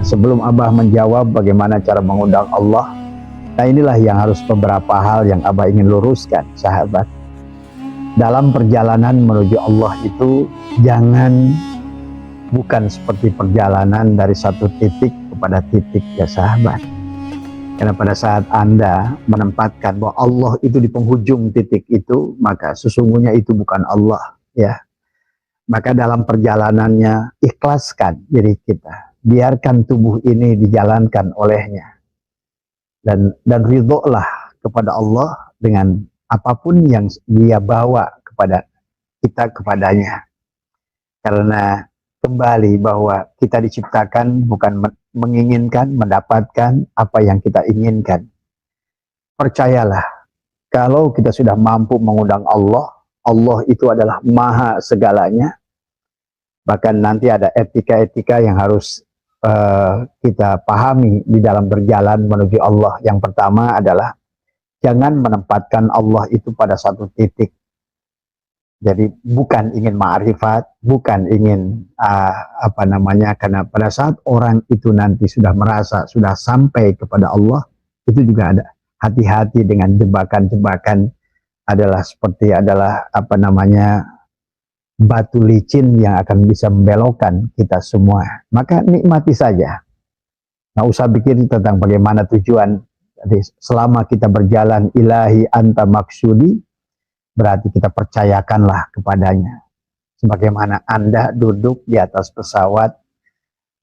Sebelum Abah menjawab bagaimana cara mengundang Allah, nah inilah yang harus beberapa hal yang Abah ingin luruskan, sahabat. Dalam perjalanan menuju Allah itu bukan seperti perjalanan dari satu titik kepada titik, ya sahabat. Karena pada saat Anda menempatkan bahwa Allah itu di penghujung titik itu, maka sesungguhnya itu bukan Allah, ya. Maka dalam perjalanannya ikhlaskan diri kita, biarkan tubuh ini dijalankan olehnya, dan ridholah kepada Allah dengan apapun yang Dia bawa kepada kita kepadanya. Karena kembali bahwa kita diciptakan bukan menginginkan mendapatkan apa yang kita inginkan. Percayalah, kalau kita sudah mampu mengundang Allah, Allah itu adalah maha segalanya. Bahkan nanti ada etika-etika yang harus kita pahami di dalam berjalan menuju Allah. Yang pertama adalah jangan menempatkan Allah itu pada satu titik. Jadi bukan ingin ma'rifat, bukan ingin karena pada saat orang itu nanti sudah merasa sudah sampai kepada Allah, itu juga ada hati-hati dengan jebakan-jebakan adalah batu licin yang akan bisa membelokkan kita semua. Maka nikmati saja. Nggak usah pikir tentang bagaimana tujuan. Jadi selama kita berjalan ilahi anta maksudi, berarti kita percayakanlah kepadanya. Sebagaimana Anda duduk di atas pesawat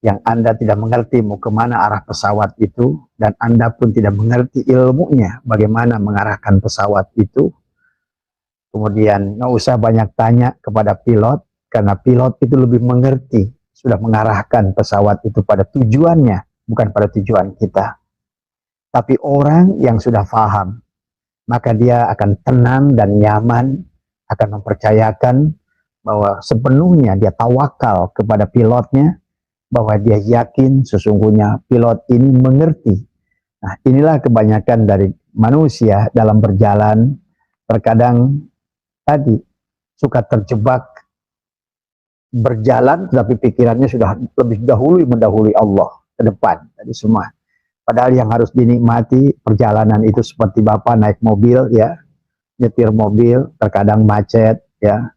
yang Anda tidak mengerti mau kemana arah pesawat itu, dan Anda pun tidak mengerti ilmunya bagaimana mengarahkan pesawat itu. Kemudian nggak usah banyak tanya kepada pilot, karena pilot itu lebih mengerti, sudah mengarahkan pesawat itu pada tujuannya, bukan pada tujuan kita. Tapi orang yang sudah paham, maka dia akan tenang dan nyaman, akan mempercayakan bahwa sepenuhnya dia tawakal kepada pilotnya, bahwa dia yakin sesungguhnya pilot ini mengerti. Nah, inilah kebanyakan dari manusia dalam berjalan, terkadang tadi suka terjebak berjalan, tetapi pikirannya sudah lebih mendahului Allah ke depan tadi semua. Padahal yang harus dinikmati perjalanan itu seperti Bapak naik mobil, ya, nyetir mobil, terkadang macet, ya.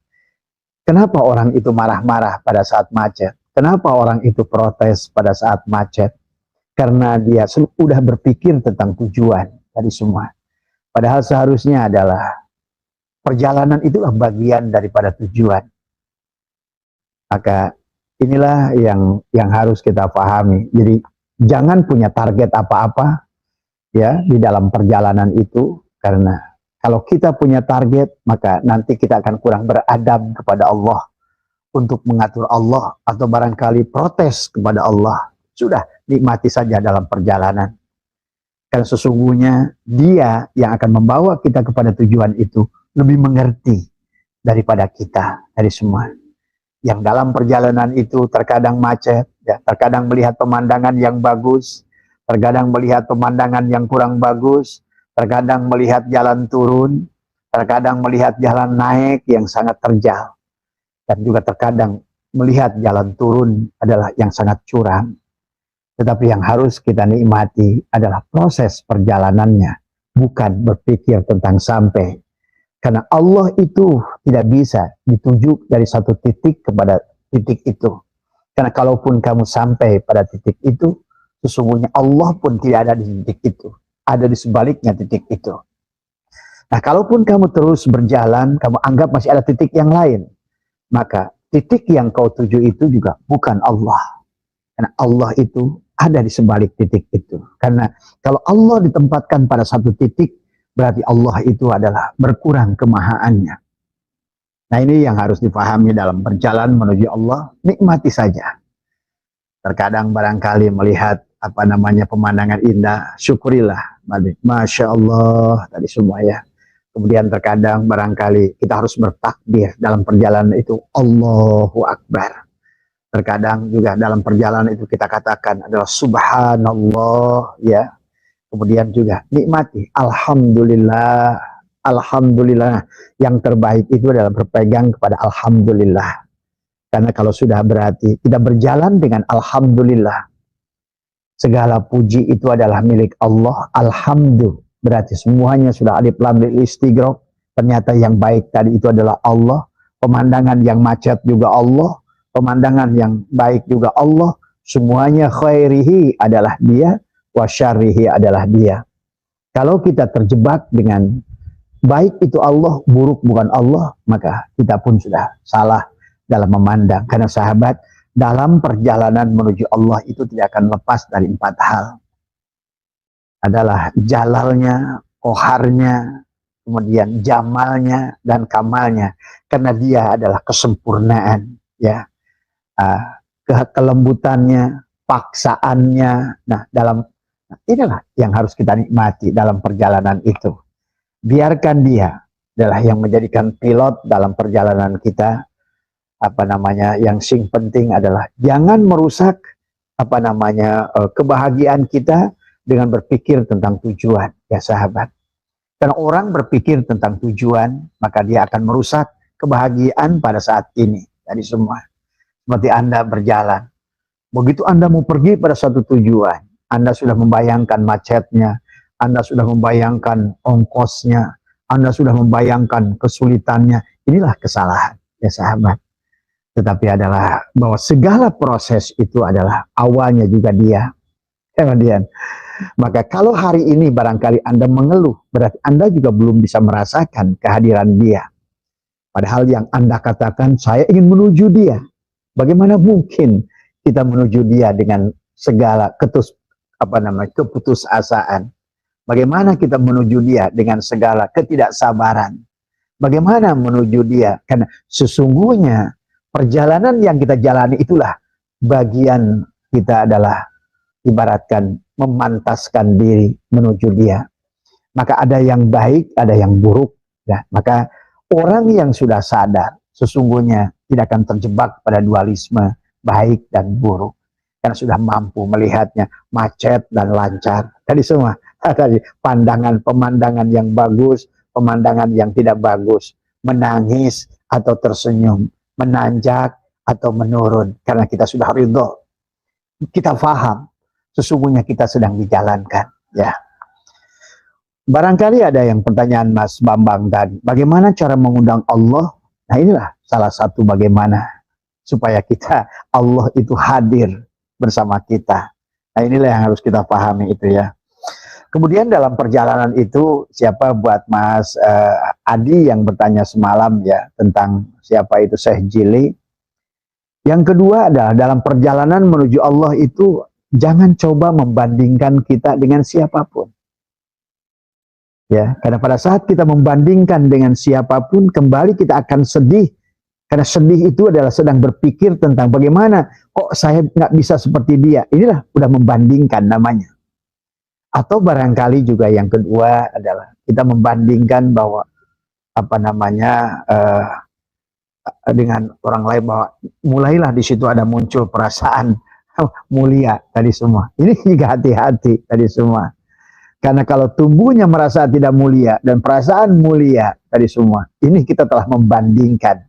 Kenapa orang itu marah-marah pada saat macet? Kenapa orang itu protes pada saat macet? Karena dia sudah berpikir tentang tujuan tadi semua. Padahal seharusnya adalah perjalanan itulah bagian daripada tujuan. Maka inilah yang harus kita pahami. Jadi jangan punya target apa-apa, ya, di dalam perjalanan itu, karena kalau kita punya target, maka nanti kita akan kurang beradab kepada Allah untuk mengatur Allah, atau barangkali protes kepada Allah. Sudah, nikmati saja dalam perjalanan. Karena sesungguhnya Dia yang akan membawa kita kepada tujuan itu lebih mengerti daripada kita dari semua. Yang dalam perjalanan itu terkadang macet, ya, terkadang melihat pemandangan yang bagus, terkadang melihat pemandangan yang kurang bagus, terkadang melihat jalan turun, terkadang melihat jalan naik yang sangat terjal, dan juga terkadang melihat jalan turun adalah yang sangat curam. Tetapi yang harus kita nikmati adalah proses perjalanannya, bukan berpikir tentang sampai. Karena Allah itu tidak bisa dituju dari satu titik kepada titik itu. Karena kalaupun kamu sampai pada titik itu, sesungguhnya Allah pun tidak ada di titik itu. Ada di sebaliknya titik itu. Nah, kalaupun kamu terus berjalan, kamu anggap masih ada titik yang lain, maka titik yang kau tuju itu juga bukan Allah. Karena Allah itu ada di sebalik titik itu. Karena kalau Allah ditempatkan pada satu titik, berarti Allah itu adalah berkurang kemahaannya. Nah, ini yang harus dipahami dalam berjalan menuju Allah. Nikmati saja. Terkadang barangkali melihat pemandangan indah, syukurilah. Masya Allah tadi semua, ya. Kemudian terkadang barangkali kita harus bertakbir dalam perjalanan itu, Allahu Akbar. Terkadang juga dalam perjalanan itu kita katakan adalah subhanallah, ya. Kemudian juga nikmati, alhamdulillah, alhamdulillah. Yang terbaik itu adalah berpegang kepada alhamdulillah. Karena kalau sudah berarti tidak berjalan dengan alhamdulillah, Segala puji itu adalah milik Allah. Alhamdulillah. Berarti semuanya sudah alif lam lil istighraq. Ternyata yang baik tadi itu adalah Allah. Pemandangan yang macet juga Allah. Pemandangan yang baik juga Allah. Semuanya khairihi adalah Dia, wa syarrihi adalah Dia. Kalau kita terjebak dengan baik itu Allah, buruk bukan Allah, maka kita pun sudah salah dalam memandang. Karena sahabat, dalam perjalanan menuju Allah itu tidak akan lepas dari 4 hal. Adalah jalalnya, koharnya, kemudian jamalnya, dan kamalnya. Karena Dia adalah kesempurnaan, ya, kelembutannya, paksaannya. Nah, inilah yang harus kita nikmati dalam perjalanan itu. Biarkan Dia adalah yang menjadikan pilot dalam perjalanan kita. Yang penting adalah jangan merusak kebahagiaan kita dengan berpikir tentang tujuan, ya sahabat. Karena orang berpikir tentang tujuan, maka dia akan merusak kebahagiaan pada saat ini. Tadi semua seperti Anda berjalan, begitu Anda mau pergi pada satu tujuan, Anda sudah membayangkan macetnya, Anda sudah membayangkan ongkosnya, Anda sudah membayangkan kesulitannya. Inilah kesalahan, ya sahabat. Tetapi adalah bahwa segala proses itu adalah awalnya juga Dia. Kemudian, maka kalau hari ini barangkali Anda mengeluh, berarti Anda juga belum bisa merasakan kehadiran Dia. Padahal yang Anda katakan, saya ingin menuju Dia. Bagaimana mungkin kita menuju Dia dengan segala keputusasaan? Bagaimana kita menuju Dia dengan segala ketidaksabaran? Bagaimana menuju Dia? Karena sesungguhnya perjalanan yang kita jalani itulah bagian kita adalah ibaratkan memantaskan diri menuju Dia. Maka ada yang baik, ada yang buruk. Ya, maka orang yang sudah sadar sesungguhnya tidak akan terjebak pada dualisme baik dan buruk. Karena sudah mampu melihatnya macet dan lancar. Tadi semua, tadi pemandangan yang bagus, pemandangan yang tidak bagus, menangis atau tersenyum, menanjak atau menurun, karena kita sudah ridho, kita faham sesungguhnya kita sedang dijalankan, ya. Barangkali ada yang pertanyaan Mas Bambang tadi, bagaimana cara mengundang Allah? Nah, inilah salah satu bagaimana supaya Allah itu hadir bersama kita. Nah, inilah yang harus kita pahami itu, ya. Kemudian dalam perjalanan itu, siapa buat Mas Adi yang bertanya semalam, ya, tentang siapa itu Syekh Jili. Yang kedua adalah dalam perjalanan menuju Allah itu, jangan coba membandingkan kita dengan siapapun. Ya, karena pada saat kita membandingkan dengan siapapun, kembali kita akan sedih. Karena sedih itu adalah sedang berpikir tentang bagaimana kok saya nggak bisa seperti dia. Inilah udah membandingkan namanya. Atau barangkali juga yang kedua adalah kita membandingkan bahwa dengan orang lain, bahwa mulailah di situ ada muncul perasaan mulia tadi semua. Ini juga hati-hati tadi semua. Karena kalau tumbuhnya merasa tidak mulia dan perasaan mulia tadi semua, ini kita telah membandingkan.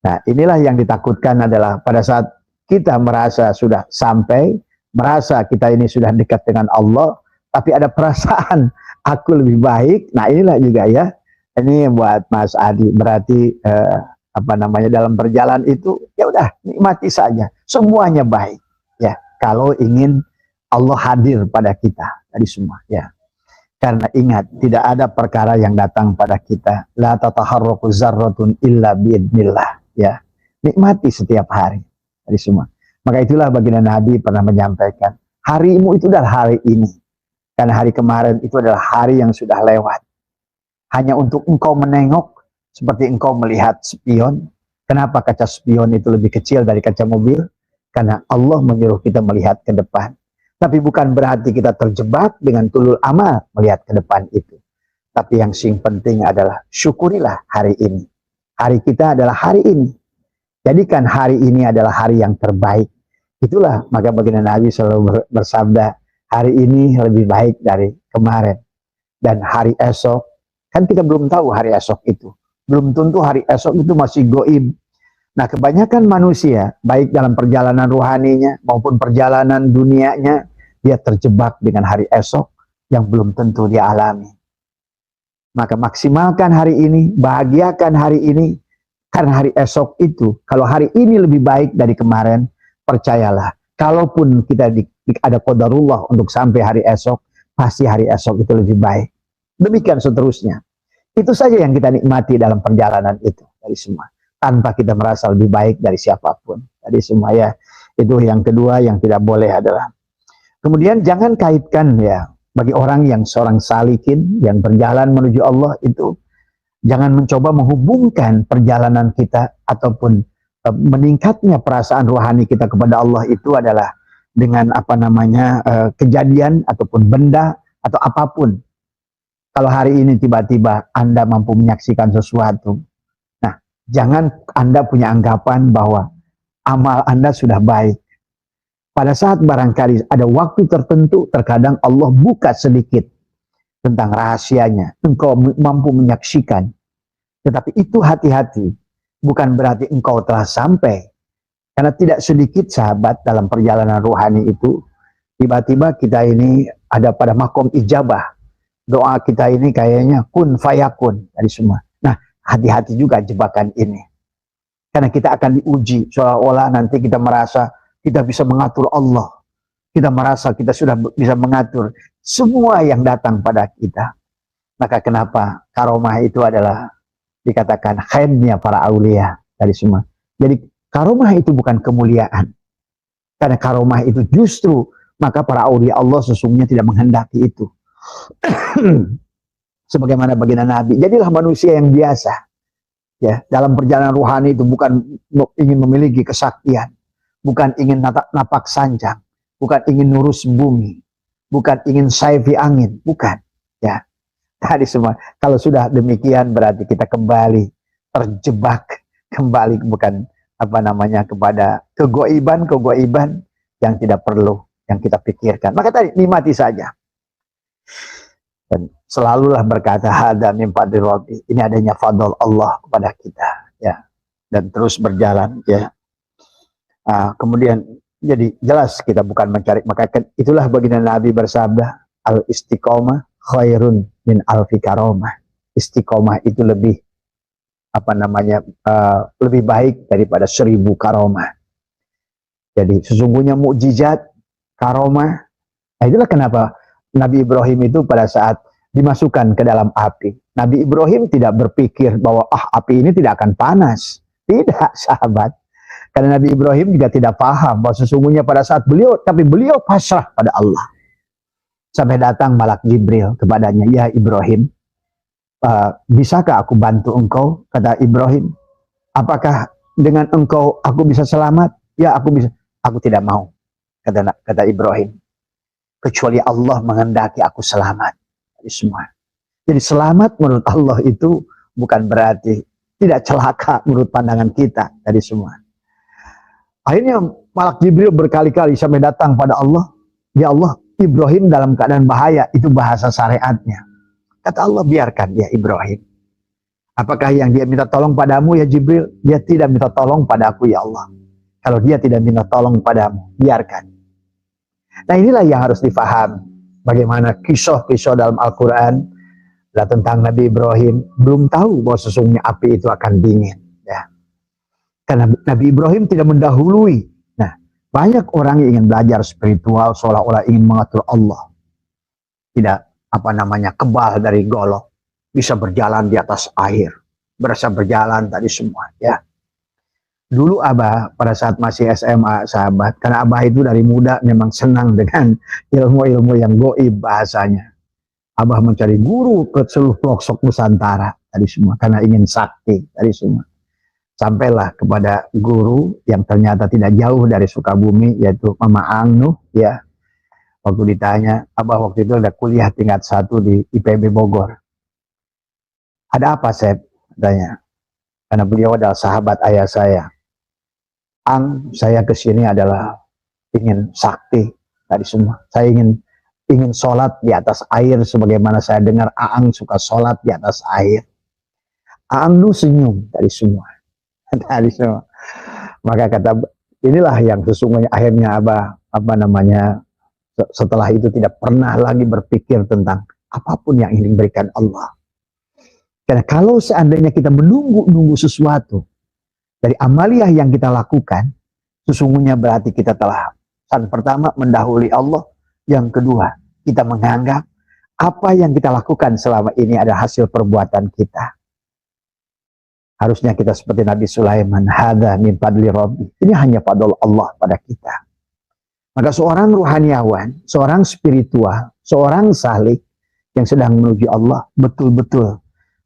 Nah, inilah yang ditakutkan adalah pada saat kita merasa sudah sampai, merasa kita ini sudah dekat dengan Allah, tapi ada perasaan aku lebih baik. Nah, inilah juga, ya. Ini buat Mas Adi, berarti dalam perjalanan itu ya udah nikmati saja, semuanya baik, ya. Kalau ingin Allah hadir pada kita tadi semua, ya. Karena ingat, tidak ada perkara yang datang pada kita, la tataharraku zarratun illa biidnillah, ya. Nikmati setiap hari tadi semua. Maka itulah baginda Nabi pernah menyampaikan, harimu itu adalah hari ini, karena hari kemarin itu adalah hari yang sudah lewat. Hanya untuk engkau menengok seperti engkau melihat spion. Kenapa kaca spion itu lebih kecil dari kaca mobil? Karena Allah menyuruh kita melihat ke depan. Tapi bukan berarti kita terjebak dengan tulul amal melihat ke depan itu. Tapi yang sing penting adalah syukurilah hari ini. Hari kita adalah hari ini. Jadikan hari ini adalah hari yang terbaik. Itulah maka baginda Nabi selalu bersabda, hari ini lebih baik dari kemarin. Dan hari esok, kan kita belum tahu hari esok itu. Belum tentu hari esok itu masih goib. Nah, kebanyakan manusia, baik dalam perjalanan ruhaninya maupun perjalanan dunianya, dia terjebak dengan hari esok yang belum tentu dia alami. Maka maksimalkan hari ini, bahagiakan hari ini, karena hari esok itu, kalau hari ini lebih baik dari kemarin, percayalah, kalaupun kita ada qadarullah untuk sampai hari esok, pasti hari esok itu lebih baik. Demikian seterusnya. Itu saja yang kita nikmati dalam perjalanan itu dari semua, tanpa kita merasa lebih baik dari siapapun. Dari semua ya, itu yang kedua yang tidak boleh adalah. Kemudian jangan kaitkan ya, bagi orang yang seorang salikin yang berjalan menuju Allah itu, jangan mencoba menghubungkan perjalanan kita ataupun meningkatnya perasaan rohani kita kepada Allah itu adalah dengan kejadian ataupun benda atau apapun. Kalau hari ini tiba-tiba Anda mampu menyaksikan sesuatu, nah jangan Anda punya anggapan bahwa amal Anda sudah baik. Pada saat barangkali ada waktu tertentu, terkadang Allah buka sedikit tentang rahasianya, engkau mampu menyaksikan. Tetapi itu hati-hati, bukan berarti engkau telah sampai. Karena tidak sedikit sahabat dalam perjalanan rohani itu, tiba-tiba kita ini ada pada makom ijabah. Doa kita ini kayaknya kun fayakun dari semua. Nah, hati-hati juga jebakan ini. Karena kita akan diuji, seolah-olah nanti kita merasa kita bisa mengatur Allah. Kita merasa kita sudah bisa mengatur semua yang datang pada kita. Maka kenapa karomah itu adalah dikatakan khairnya para aulia dari semua. Jadi karomah itu bukan kemuliaan. Karena karomah itu justru, maka para aulia Allah sesungguhnya tidak menghendaki itu. Sebagaimana baginda Nabi, jadilah manusia yang biasa. Ya, dalam perjalanan rohani itu bukan ingin memiliki kesaktian, bukan ingin napak sanjang, bukan ingin nurus bumi, bukan ingin sayfi angin, bukan. Ya, tadi semua. Kalau sudah demikian berarti kita kembali terjebak, kembali bukan kepada kegoiban yang tidak perlu yang kita pikirkan. Maka tadi nikmati saja. Dan selalulah berkata hada min fadli rabbi, ini adanya fadl Allah kepada kita ya, dan terus berjalan ya. Kemudian jadi jelas kita bukan mencari, maka itulah baginda Nabi bersabda, al istiqomah khairun min alfi karomah. Istiqomah itu lebih lebih baik daripada 1000 karomah. Jadi sesungguhnya mukjizat karomah, itulah kenapa Nabi Ibrahim itu pada saat dimasukkan ke dalam api, Nabi Ibrahim tidak berpikir bahwa api ini tidak akan panas. Tidak, sahabat. Karena Nabi Ibrahim juga tidak paham bahwa sesungguhnya pada saat beliau pasrah pada Allah. Sampai datang malak Jibril kepadanya, ya Ibrahim, bisakah aku bantu engkau? Kata Ibrahim, apakah dengan engkau aku bisa selamat? Ya aku bisa. Aku tidak mau, kata Ibrahim. Kecuali Allah menghendaki aku selamat dari semua. Jadi selamat menurut Allah itu bukan berarti tidak celaka menurut pandangan kita dari semua. Akhirnya malak Jibril berkali-kali sampai datang pada Allah. Ya Allah, Ibrahim dalam keadaan bahaya, itu bahasa syariatnya. Kata Allah, biarkan ya Ibrahim. Apakah yang dia minta tolong padamu ya Jibril? Dia tidak minta tolong padaku ya Allah. Kalau dia tidak minta tolong padamu, biarkan. Nah inilah yang harus difahami. Bagaimana kisah-kisah dalam Al-Quran tentang Nabi Ibrahim belum tahu bahwa sesungguhnya api itu akan dingin. Ya. Karena Nabi Ibrahim tidak mendahului. Nah, banyak orang yang ingin belajar spiritual seolah-olah ingin mengatur Allah. Tidak kebal dari golok. Bisa berjalan di atas air. Berasa berjalan tadi semua. Ya. Dulu Abah pada saat masih SMA sahabat, karena Abah itu dari muda memang senang dengan ilmu-ilmu yang goib bahasanya. Abah mencari guru ke seluruh pelosok Nusantara tadi semua, karena ingin sakti tadi semua. Sampailah kepada guru yang ternyata tidak jauh dari Sukabumi, yaitu Mama Angnuh ya. Waktu ditanya, Abah waktu itu ada kuliah tingkat 1 di IPB Bogor. Ada apa Sep? Katanya. Karena beliau adalah sahabat ayah saya. Saya kesini adalah ingin sakti tadi semua. Saya ingin sholat di atas air sebagaimana saya dengar Aang suka sholat di atas air. Aang lu senyum tadi semua. Tadi semua. Maka kata inilah yang sesungguhnya akhirnya Abah Setelah itu tidak pernah lagi berpikir tentang apapun yang ingin diberikan Allah. Karena kalau seandainya kita menunggu sesuatu dari amaliyah yang kita lakukan, sesungguhnya berarti kita telah pertama mendahului Allah, yang kedua kita menganggap apa yang kita lakukan selama ini adalah hasil perbuatan kita. Harusnya kita seperti Nabi Sulaiman, hadza min fadli rabbi. Ini hanya fadl Allah pada kita. Maka seorang ruhaniawan, seorang spiritual, seorang salik yang sedang menuju Allah, betul-betul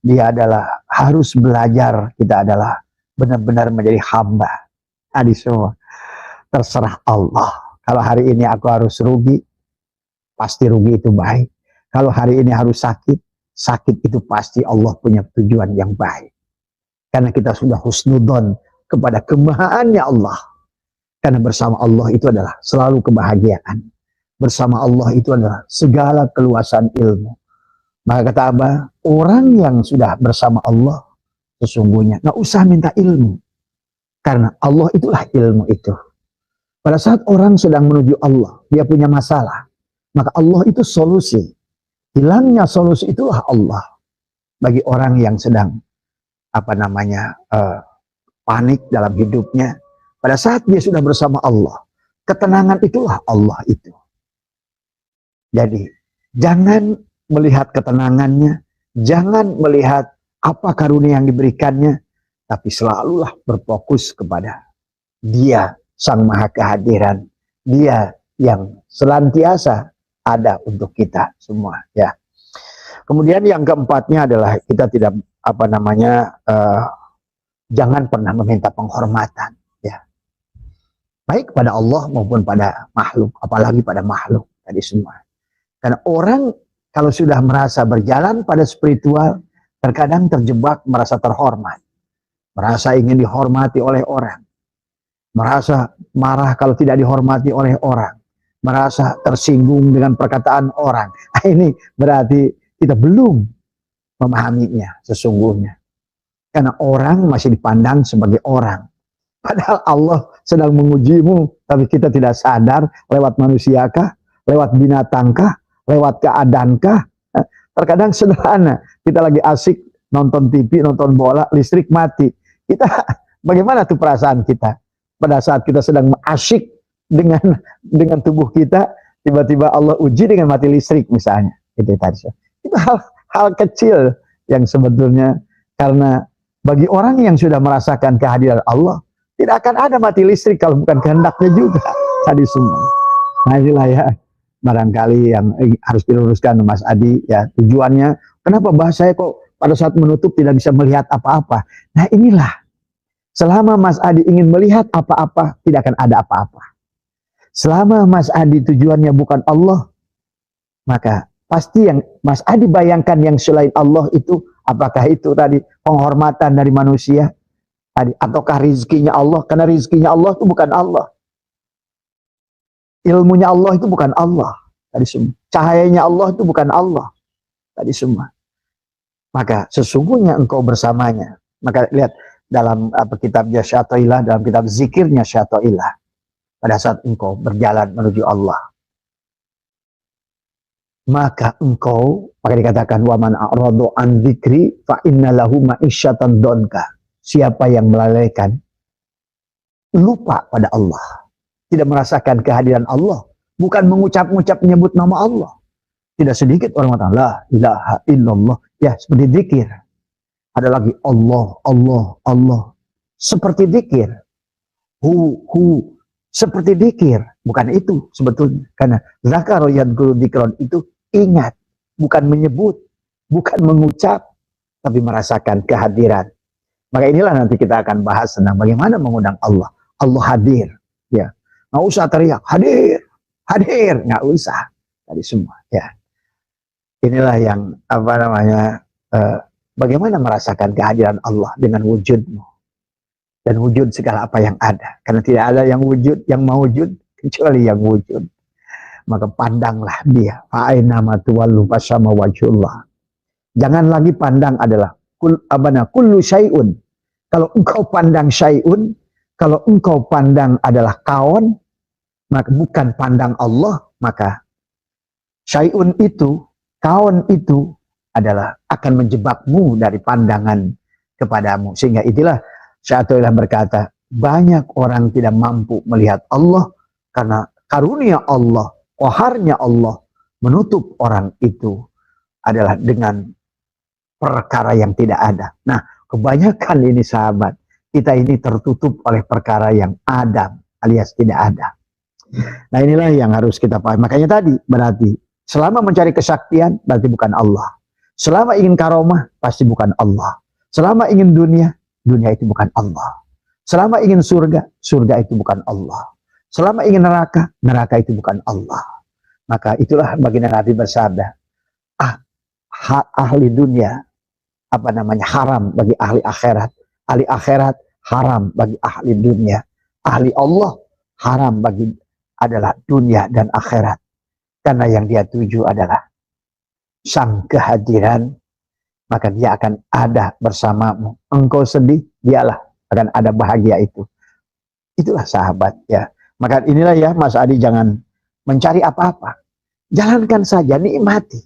dia adalah harus belajar, kita adalah benar-benar menjadi hamba. Tadi semua terserah Allah. Kalau hari ini aku harus rugi, pasti rugi itu baik. Kalau hari ini harus sakit, sakit itu pasti Allah punya tujuan yang baik. Karena kita sudah husnudon kepada kemahaannya Allah. Karena bersama Allah itu adalah selalu kebahagiaan. Bersama Allah itu adalah segala keluasan ilmu. Maka kata Abah, orang yang sudah bersama Allah, sesungguhnya nggak usah minta ilmu. Karena Allah itulah ilmu itu. Pada saat orang sedang menuju Allah, dia punya masalah. Maka Allah itu solusi. Hilangnya solusi itulah Allah. Bagi orang yang sedang panik dalam hidupnya, pada saat dia sudah bersama Allah, ketenangan itulah Allah itu. Jadi jangan melihat ketenangannya, jangan melihat apa karunia yang diberikannya, tapi selalulah berfokus kepada Dia Sang Maha Kehadiran, Dia yang senantiasa ada untuk kita semua, ya. Kemudian yang keempatnya adalah kita tidak jangan pernah meminta penghormatan, ya, baik pada Allah maupun pada makhluk, apalagi pada makhluk tadi semua. Karena orang kalau sudah merasa berjalan pada spiritual, terkadang terjebak merasa terhormat, merasa ingin dihormati oleh orang, merasa marah kalau tidak dihormati oleh orang, merasa tersinggung dengan perkataan orang. Ini berarti kita belum memahaminya sesungguhnya. Karena orang masih dipandang sebagai orang. Padahal Allah sedang mengujimu, tapi kita tidak sadar lewat manusiakah, lewat binatangkah, lewat keadaankah. Terkadang sederhana, kita lagi asik nonton TV, nonton bola, listrik mati. Kita bagaimana tuh perasaan kita? Pada saat kita sedang asyik dengan tubuh kita, tiba-tiba Allah uji dengan mati listrik misalnya. Itu tadi. Itu hal kecil yang sebetulnya, karena bagi orang yang sudah merasakan kehadiran Allah, tidak akan ada mati listrik kalau bukan kehendaknya juga tadi semua. Nah inilah ya barangkali yang harus diluruskan Mas Adi, ya, tujuannya kenapa bahasanya kok pada saat menutup tidak bisa melihat apa-apa. Nah inilah, selama Mas Adi ingin melihat apa-apa, tidak akan ada apa-apa. Selama Mas Adi tujuannya bukan Allah, maka pasti yang Mas Adi bayangkan yang selain Allah itu, apakah itu tadi penghormatan dari manusia tadi, ataukah rizkinya Allah? Karena rizkinya Allah itu bukan Allah, ilmunya Allah itu bukan Allah tadi semua, cahayanya Allah itu bukan Allah tadi semua. Maka sesungguhnya engkau bersamanya. Maka lihat dalam kitabnya Syatoilah, dalam kitab zikirnya Syatoilah, pada saat engkau berjalan menuju Allah, maka dikatakan waman a'radu an dzikri fa inna lahu ma'isyatan donka. Siapa yang melalaikan, lupa pada Allah, tidak merasakan kehadiran Allah, bukan mengucap-ngucap menyebut nama Allah. Tidak sedikit orang mengatakan la ilaha illallah, ya seperti zikir. Ada lagi Allah, Allah, Allah, seperti zikir. Hu seperti zikir, bukan itu sebetulnya. Karena zakar yadhkuru dzikron itu ingat, bukan menyebut, bukan mengucap, tapi merasakan kehadiran. Maka inilah nanti kita akan bahas tentang bagaimana mengundang Allah. Allah hadir, ya. Nggak usah teriak, hadir, hadir, nggak usah. Tadi semua, ya. Inilah yang bagaimana merasakan kehadiran Allah dengan wujudmu dan wujud segala apa yang ada. Karena tidak ada yang wujud, yang mawujud kecuali yang wujud. Maka pandanglah dia. Fa'aina ma tuwallu fasyama wajhullah. Jangan lagi pandang adalah kullu syai'un. Kalau engkau pandang syai'un, kalau engkau pandang adalah kawan, maka bukan pandang Allah, maka syai'un itu, kaun itu adalah akan menjebakmu dari pandangan kepadamu. Sehingga itulah Syai'atullah berkata, banyak orang tidak mampu melihat Allah karena karunia Allah, qaharnya Allah menutup orang itu adalah dengan perkara yang tidak ada. Nah, kebanyakan ini sahabat, kita ini tertutup oleh perkara yang ada alias tidak ada. Nah, inilah yang harus kita pahami. Makanya tadi berarti selama mencari kesaktian berarti bukan Allah. Selama ingin karomah pasti bukan Allah. Selama ingin dunia, dunia itu bukan Allah. Selama ingin surga, surga itu bukan Allah. Selama ingin neraka, neraka itu bukan Allah. Maka itulah baginda Nabi bersabda, ahli dunia haram bagi ahli akhirat. Ahli akhirat haram bagi ahli dunia. Ahli Allah haram bagi adalah dunia dan akhirat. Karena yang dia tuju adalah sang kehadiran, maka dia akan ada bersamamu. Engkau sedih, dialah akan ada bahagia itu. Itulah sahabat ya. Maka inilah ya Mas Adi, jangan mencari apa-apa. Jalankan saja, nikmati.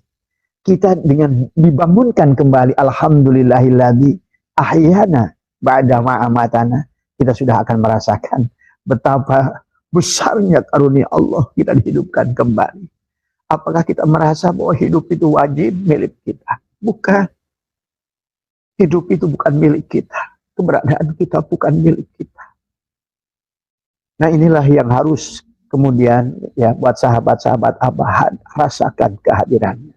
Kita dengan dibangunkan kembali, alhamdulillahilladzi ahyana ba'da ma amatana, kita sudah akan merasakan betapa besarnya karunia Allah kita dihidupkan kembali. Apakah kita merasa bahwa hidup itu wajib milik kita? Bukan. Hidup itu bukan milik kita. Keberadaan kita bukan milik kita. Nah, inilah yang harus kemudian ya buat sahabat-sahabat Abah rasakan kehadirannya.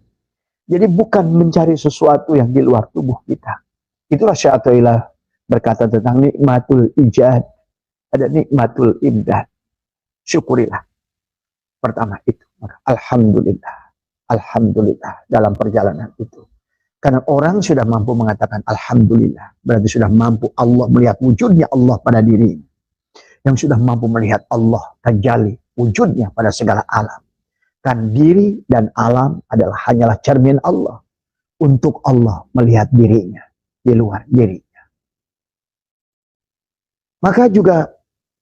Jadi bukan mencari sesuatu yang di luar tubuh kita. Itulah Syai'atullah berkata tentang nikmatul ijad, ada nikmatul imdad. Syukurilah. Pertama itu, maka alhamdulillah. Alhamdulillah dalam perjalanan itu. Karena orang sudah mampu mengatakan alhamdulillah, berarti sudah mampu Allah melihat wujudnya Allah pada dirinya. Yang sudah mampu melihat Allah tajalli wujudnya pada segala alam. Kan diri dan alam adalah hanyalah cermin Allah untuk Allah melihat dirinya di luar dirinya. Maka juga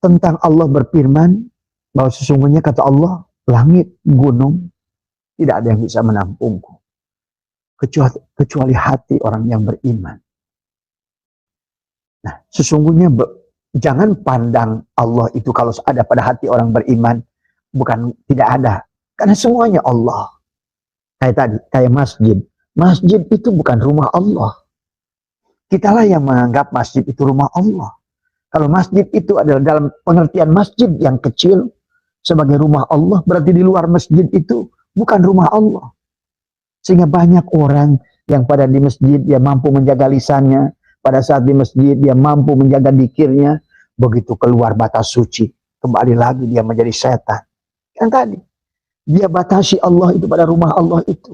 tentang Allah berfirman bahwa sesungguhnya kata Allah, langit, gunung tidak ada yang bisa menampungku kecuali hati orang yang beriman. Nah, sesungguhnya jangan pandang Allah itu kalau ada pada hati orang beriman, bukan tidak ada. Karena semuanya Allah. Kayak tadi, kayak masjid. Masjid itu bukan rumah Allah. Kitalah yang menganggap masjid itu rumah Allah. Kalau masjid itu adalah dalam pengertian masjid yang kecil sebagai rumah Allah, berarti di luar masjid itu bukan rumah Allah. Sehingga banyak orang yang pada di masjid dia mampu menjaga lisannya, pada saat di masjid dia mampu menjaga dikirnya, begitu keluar batas suci, kembali lagi dia menjadi setan. Yang tadi, dia batasi Allah itu pada rumah Allah itu.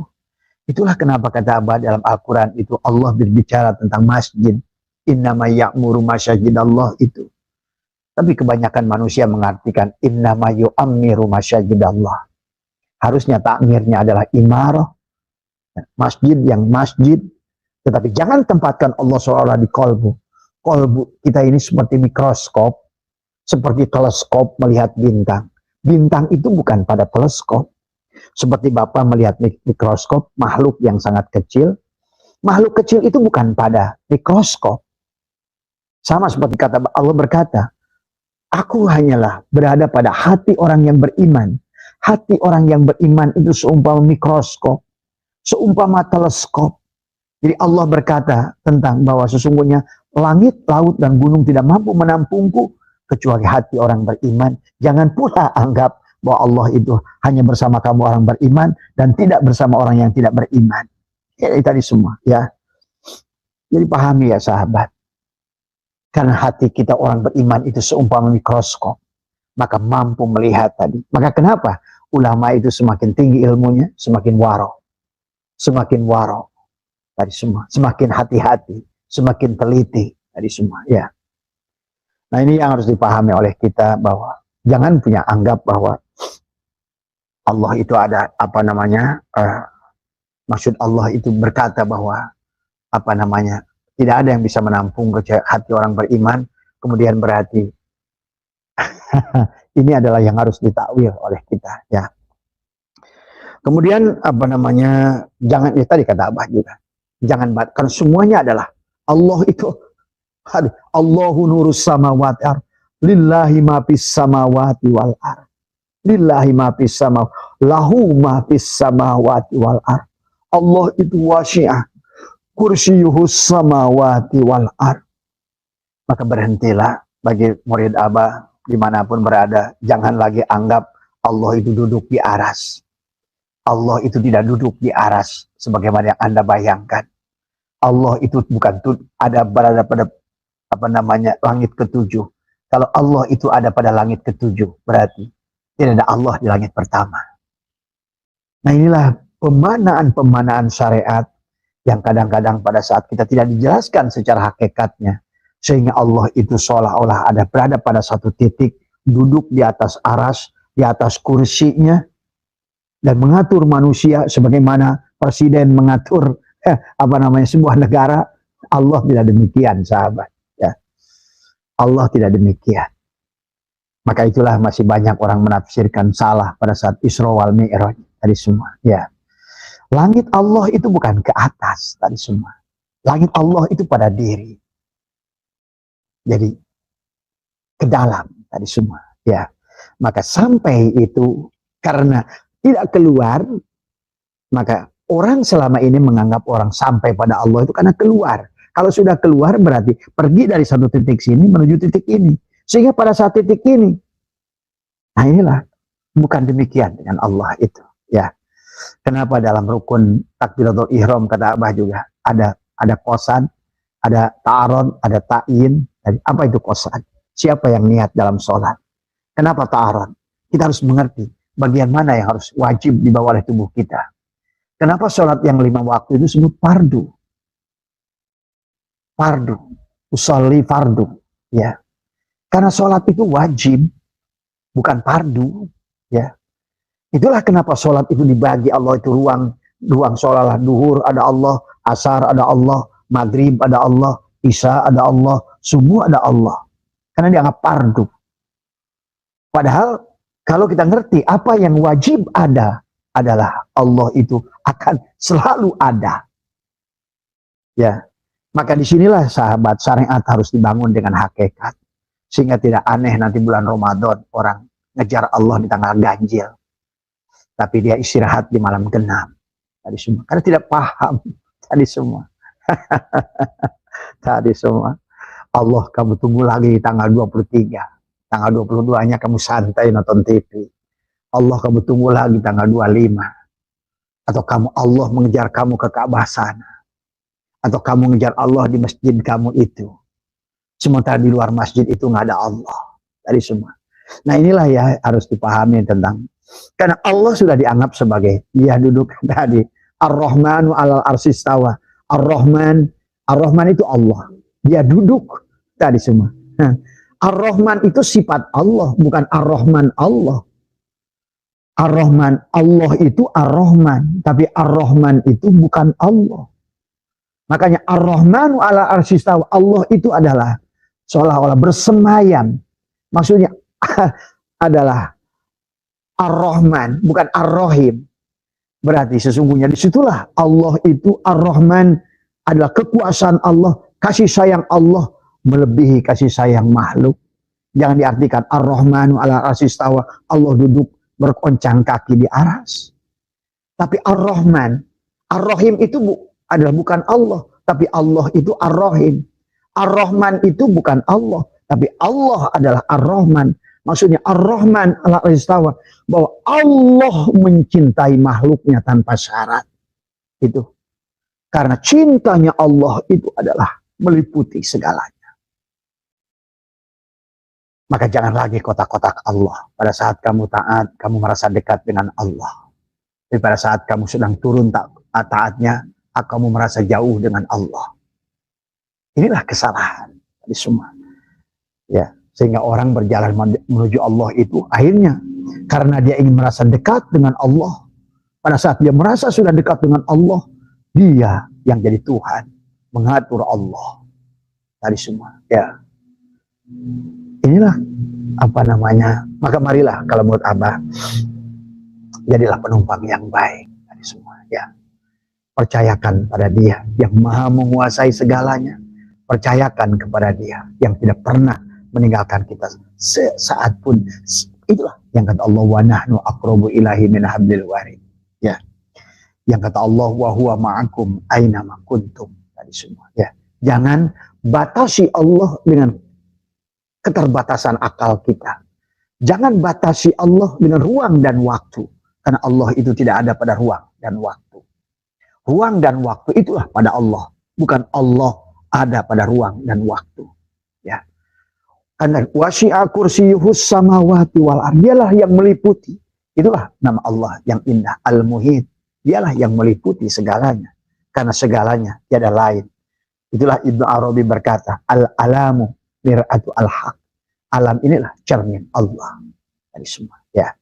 Itulah kenapa kata Abah dalam Al-Quran itu Allah berbicara tentang masjid. Innama ya'muru masyajidallah itu. Tapi kebanyakan manusia mengartikan innama yu'ammiru masyajidallah. Harusnya takmirnya adalah imarah. Masjid yang masjid. Tetapi jangan tempatkan Allah seolah di kolbu. Kolbu kita ini seperti mikroskop. Seperti teleskop melihat bintang. Bintang itu bukan pada teleskop. Seperti Bapak melihat mikroskop, makhluk yang sangat kecil. Makhluk kecil itu bukan pada mikroskop. Sama seperti kata Allah berkata, aku hanyalah berada pada hati orang yang beriman. Hati orang yang beriman itu seumpama mikroskop, seumpama teleskop. Jadi Allah berkata tentang bahwa sesungguhnya langit, laut, dan gunung tidak mampu menampungku kecuali hati orang beriman. Jangan pula anggap bahwa Allah itu hanya bersama kamu orang beriman dan tidak bersama orang yang tidak beriman. Ya, tadi semua ya. Jadi pahami ya sahabat. Karena hati kita orang beriman itu seumpama mikroskop, maka mampu melihat tadi. Maka kenapa ulama itu semakin tinggi ilmunya, semakin waro. Semakin waro tadi semua. Semakin hati-hati, semakin teliti tadi semua ya. Nah, ini yang harus dipahami oleh kita, bahwa jangan punya anggap bahwa Allah itu ada maksud Allah itu berkata bahwa tidak ada yang bisa menampung hati orang beriman, kemudian berarti ini adalah yang harus ditakwil oleh kita ya. Kemudian apa namanya, jangan, ya tadi kata Abah juga, jangan, karena semuanya adalah Allah itu. Allahu nurus samawati ar, lillahi ma fis samawati wal ar, lillahi ma fis sama, lahu ma fis samawati wal ar. Allah itu wasi'ah, kursiyuhus samawati wal ar. Maka berhentilah bagi murid Abah dimanapun berada, jangan lagi anggap Allah itu duduk di aras. Allah itu tidak duduk di aras sebagaimana yang Anda bayangkan. Allah itu bukan berada pada apa namanya langit ketujuh. Kalau Allah itu ada pada langit ketujuh, berarti tidak ada Allah di langit pertama. Nah, inilah pemanaan syariat yang kadang-kadang pada saat kita tidak dijelaskan secara hakikatnya, sehingga Allah itu seolah-olah ada berada pada satu titik, duduk di atas aras, di atas kursinya, dan mengatur manusia sebagaimana presiden mengatur sebuah negara. Allah tidak demikian, sahabat. Ya. Allah tidak demikian. Maka itulah masih banyak orang menafsirkan salah pada saat Isra wal Mi'raj tadi semua. Ya. Langit Allah itu bukan ke atas tadi semua. Langit Allah itu pada diri. Jadi ke dalam tadi semua. Ya. Maka sampai itu karena tidak keluar, maka orang selama ini menganggap orang sampai pada Allah itu karena keluar. Kalau sudah keluar berarti pergi dari satu titik sini menuju titik ini. Sehingga pada saat titik ini, nah inilah, bukan demikian dengan Allah itu. Ya, kenapa dalam rukun takbiratul ihram kata Abah juga ada qosan, ada ta'aron, ada ta'in. Apa itu qosan? Siapa yang niat dalam sholat? Kenapa ta'aron? Kita harus mengerti bagian mana yang harus wajib dibawa oleh tubuh kita. Kenapa sholat yang 5 waktu itu disebut fardu? Fardu, usolli fardu, ya. Karena sholat itu wajib, bukan fardu, ya. Itulah kenapa sholat itu dibagi Allah itu ruang sholat, duhur ada Allah, asar ada Allah, maghrib ada Allah, isya ada Allah, subuh ada Allah. Karena dianggap fardu. Padahal kalau kita ngerti apa yang wajib ada adalah Allah itu akan selalu ada. Ya. Maka disinilah sahabat syariat harus dibangun dengan hakikat. Sehingga tidak aneh nanti bulan Ramadan orang ngejar Allah di tanggal ganjil. Tapi dia istirahat di malam genap. Tadi semua. Karena tidak paham. Tadi semua. Tadi semua. Allah kamu tunggu lagi di tanggal 23. Tanggal 22-nya kamu santai nonton TV. Allah kamu tunggu lagi tanggal 25. Atau Allah mengejar kamu ke Ka'bah sana. Atau kamu mengejar Allah di masjid kamu itu. Sementara di luar masjid itu nggak ada Allah. Dari semua. Nah inilah ya harus dipahami tentang. Karena Allah sudah dianggap sebagai dia duduk tadi. Ar-Rahmanu alal arsistawa. Ar-Rahman itu Allah. Dia duduk tadi semua. Ar-Rahman itu sifat Allah, bukan Ar-Rahman Allah. Ar-Rahman Allah itu Ar-Rahman, tapi Ar-Rahman itu bukan Allah. Makanya Ar-Rahmanu ala arsistawa, Allah itu adalah seolah-olah bersemayam. Maksudnya adalah Ar-Rahman, bukan Ar-Rahim. Berarti sesungguhnya disitulah Allah itu Ar-Rahman adalah kekuasaan Allah, kasih sayang Allah melebihi kasih sayang makhluk. Jangan diartikan Ar-Rahmanu ala arsistawa, Allah duduk berkoncang kaki di aras. Tapi Ar-Rahman, Ar-Rahim itu adalah bukan Allah, tapi Allah itu Ar-Rahim. Ar-Rahman itu bukan Allah, tapi Allah adalah Ar-Rahman. Maksudnya Ar-Rahman ala istawa, bahwa Allah mencintai makhluknya tanpa syarat. Itu. Karena cintanya Allah itu adalah meliputi segalanya. Maka jangan lagi kotak-kotak Allah. Pada saat kamu taat, kamu merasa dekat dengan Allah. Tapi pada saat kamu sedang turun taatnya, kamu merasa jauh dengan Allah. Inilah kesalahan dari semua. Ya, sehingga orang berjalan menuju Allah itu akhirnya karena dia ingin merasa dekat dengan Allah. Pada saat dia merasa sudah dekat dengan Allah, dia yang jadi Tuhan, mengatur Allah dari semua. Ya, inilah apa namanya. Maka marilah kalau menurut Abah, Jadilah penumpang yang baik dari semua. Ya, percayakan pada Dia yang maha menguasai segalanya. Percayakan kepada Dia yang tidak pernah meninggalkan kita sesaat pun. Itulah yang kata Allah, wa nahnu aqrabu ilahi min hablil warid. Ya, yang kata Allah, wa huwa ma'akum aina ma kuntum. Tadi semua. Ya, jangan batasi Allah dengan keterbatasan akal kita. Jangan batasi Allah dengan ruang dan waktu. Karena Allah itu tidak ada pada ruang dan waktu. Ruang dan waktu itulah pada Allah. Bukan Allah ada pada ruang dan waktu. Ya. Karena wasi'a kursiyuhus samawati wal ardh. Dialah yang meliputi. Itulah nama Allah yang indah. Al-Muhit. Dialah yang meliputi segalanya. Karena segalanya tiada lain. Itulah Ibnu Arabi berkata, al-alamu mir'atu al-haq. Alam inilah cermin Allah dari semua. Ya,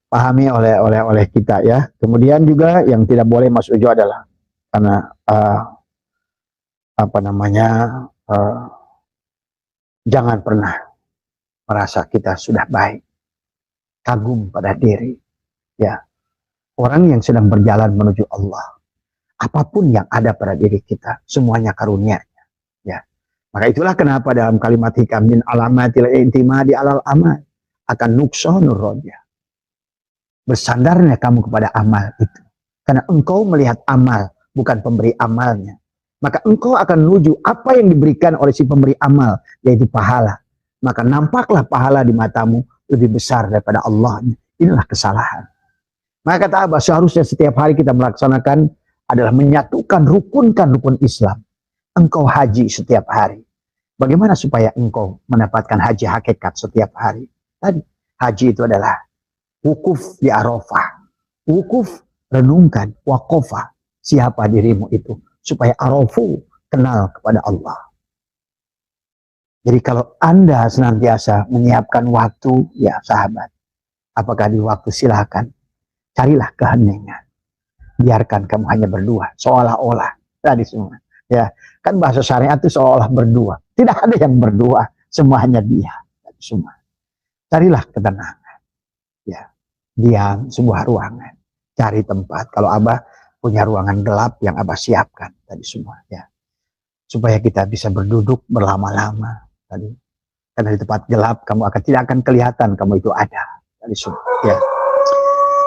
pahami oleh kita ya. Kemudian juga yang tidak boleh Mas Ujo adalah karena jangan pernah merasa kita sudah baik, kagum pada diri. Ya, orang yang sedang berjalan menuju Allah, apapun yang ada pada diri kita, semuanya karunia-Nya. Ya. Maka itulah kenapa dalam kalimat hikam min alamatil intimadi alal amal akan nuksonur roja. Bersandarnya kamu kepada amal itu. Karena engkau melihat amal, bukan pemberi amalnya. Maka engkau akan menuju apa yang diberikan oleh si pemberi amal, yaitu pahala. Maka nampaklah pahala di matamu lebih besar daripada Allahnya. Inilah kesalahan. Maka kata Abah, seharusnya setiap hari kita melaksanakan adalah menyatukan rukun Islam. Engkau haji setiap hari. Bagaimana supaya engkau mendapatkan haji hakikat setiap hari? Tadi, haji itu adalah wukuf di Arafah. Wukuf, renungkan, wakofa. Siapa dirimu itu? Supaya arafu, kenal kepada Allah. Jadi kalau Anda senantiasa menyiapkan waktu, ya sahabat. Apakah di waktu silakan. Carilah keheningan. Biarkan kamu hanya berdua. Seolah-olah. Tadi semua. Ya, kan bahasa syariat itu seolah berdua. Tidak ada yang berdua, semua hanya Dia. Semua. Carilah ketenangan. Ya, diam sebuah ruangan. Cari tempat. Kalau Abah punya ruangan gelap yang Abah siapkan tadi semua. Ya, supaya kita bisa berduduk berlama-lama. Tadi, karena di tempat gelap kamu tidak akan kelihatan kamu itu ada. Tadi semua. Ya,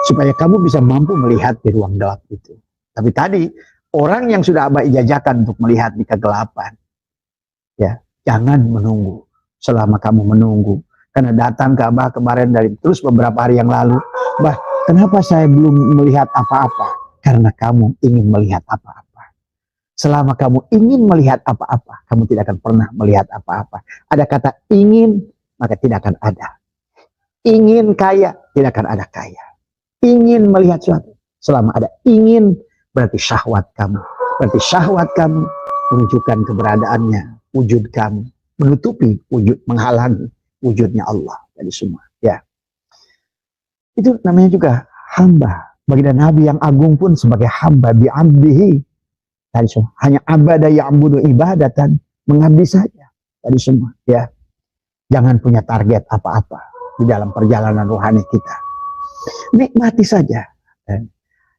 supaya kamu bisa mampu melihat di ruang gelap itu. Tapi tadi orang yang sudah Abah ijazahkan untuk melihat di kegelapan, ya jangan menunggu. Selama kamu menunggu, karena datang ke Abah kemarin dari terus beberapa hari yang lalu, Bah, kenapa saya belum melihat apa-apa? Karena kamu ingin melihat apa-apa. Selama kamu ingin melihat apa-apa, kamu tidak akan pernah melihat apa-apa. Ada kata ingin, maka tidak akan ada. Ingin kaya, tidak akan ada kaya. Ingin melihat sesuatu, selama ada ingin, berarti syahwat kamu. Berarti syahwat kamu menunjukkan keberadaannya, wujud kamu. Menutupi wujud, menghalangi wujudnya Allah. Jadi semua. Ya. Itu namanya juga hamba. Baginda Nabi yang agung pun sebagai hamba bi'abdihi. Tadi semua. Hanya abada ya'budu ibadatan. Mengabdi saja. Tadi semua. Ya. Jangan punya target apa-apa di dalam perjalanan rohani kita. Nikmati saja.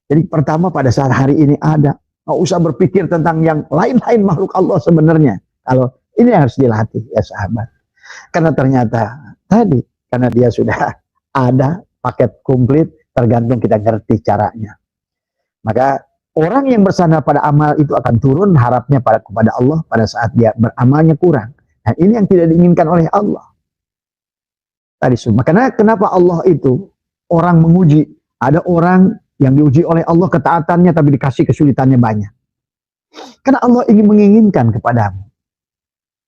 Jadi pertama pada saat hari ini ada, nggak usah berpikir tentang yang lain-lain makhluk Allah sebenarnya. Kalau ini harus dilatih ya sahabat. Karena ternyata tadi, karena dia sudah ada paket komplit, tergantung kita ngerti caranya. Maka orang yang bersandar pada amal itu akan turun harapnya kepada Allah pada saat dia beramalnya kurang. Nah ini yang tidak diinginkan oleh Allah. Tadi semua. Karena kenapa Allah itu orang menguji? Ada orang yang diuji oleh Allah ketaatannya tapi dikasih kesulitannya banyak. Karena Allah ingin menginginkan kepadamu.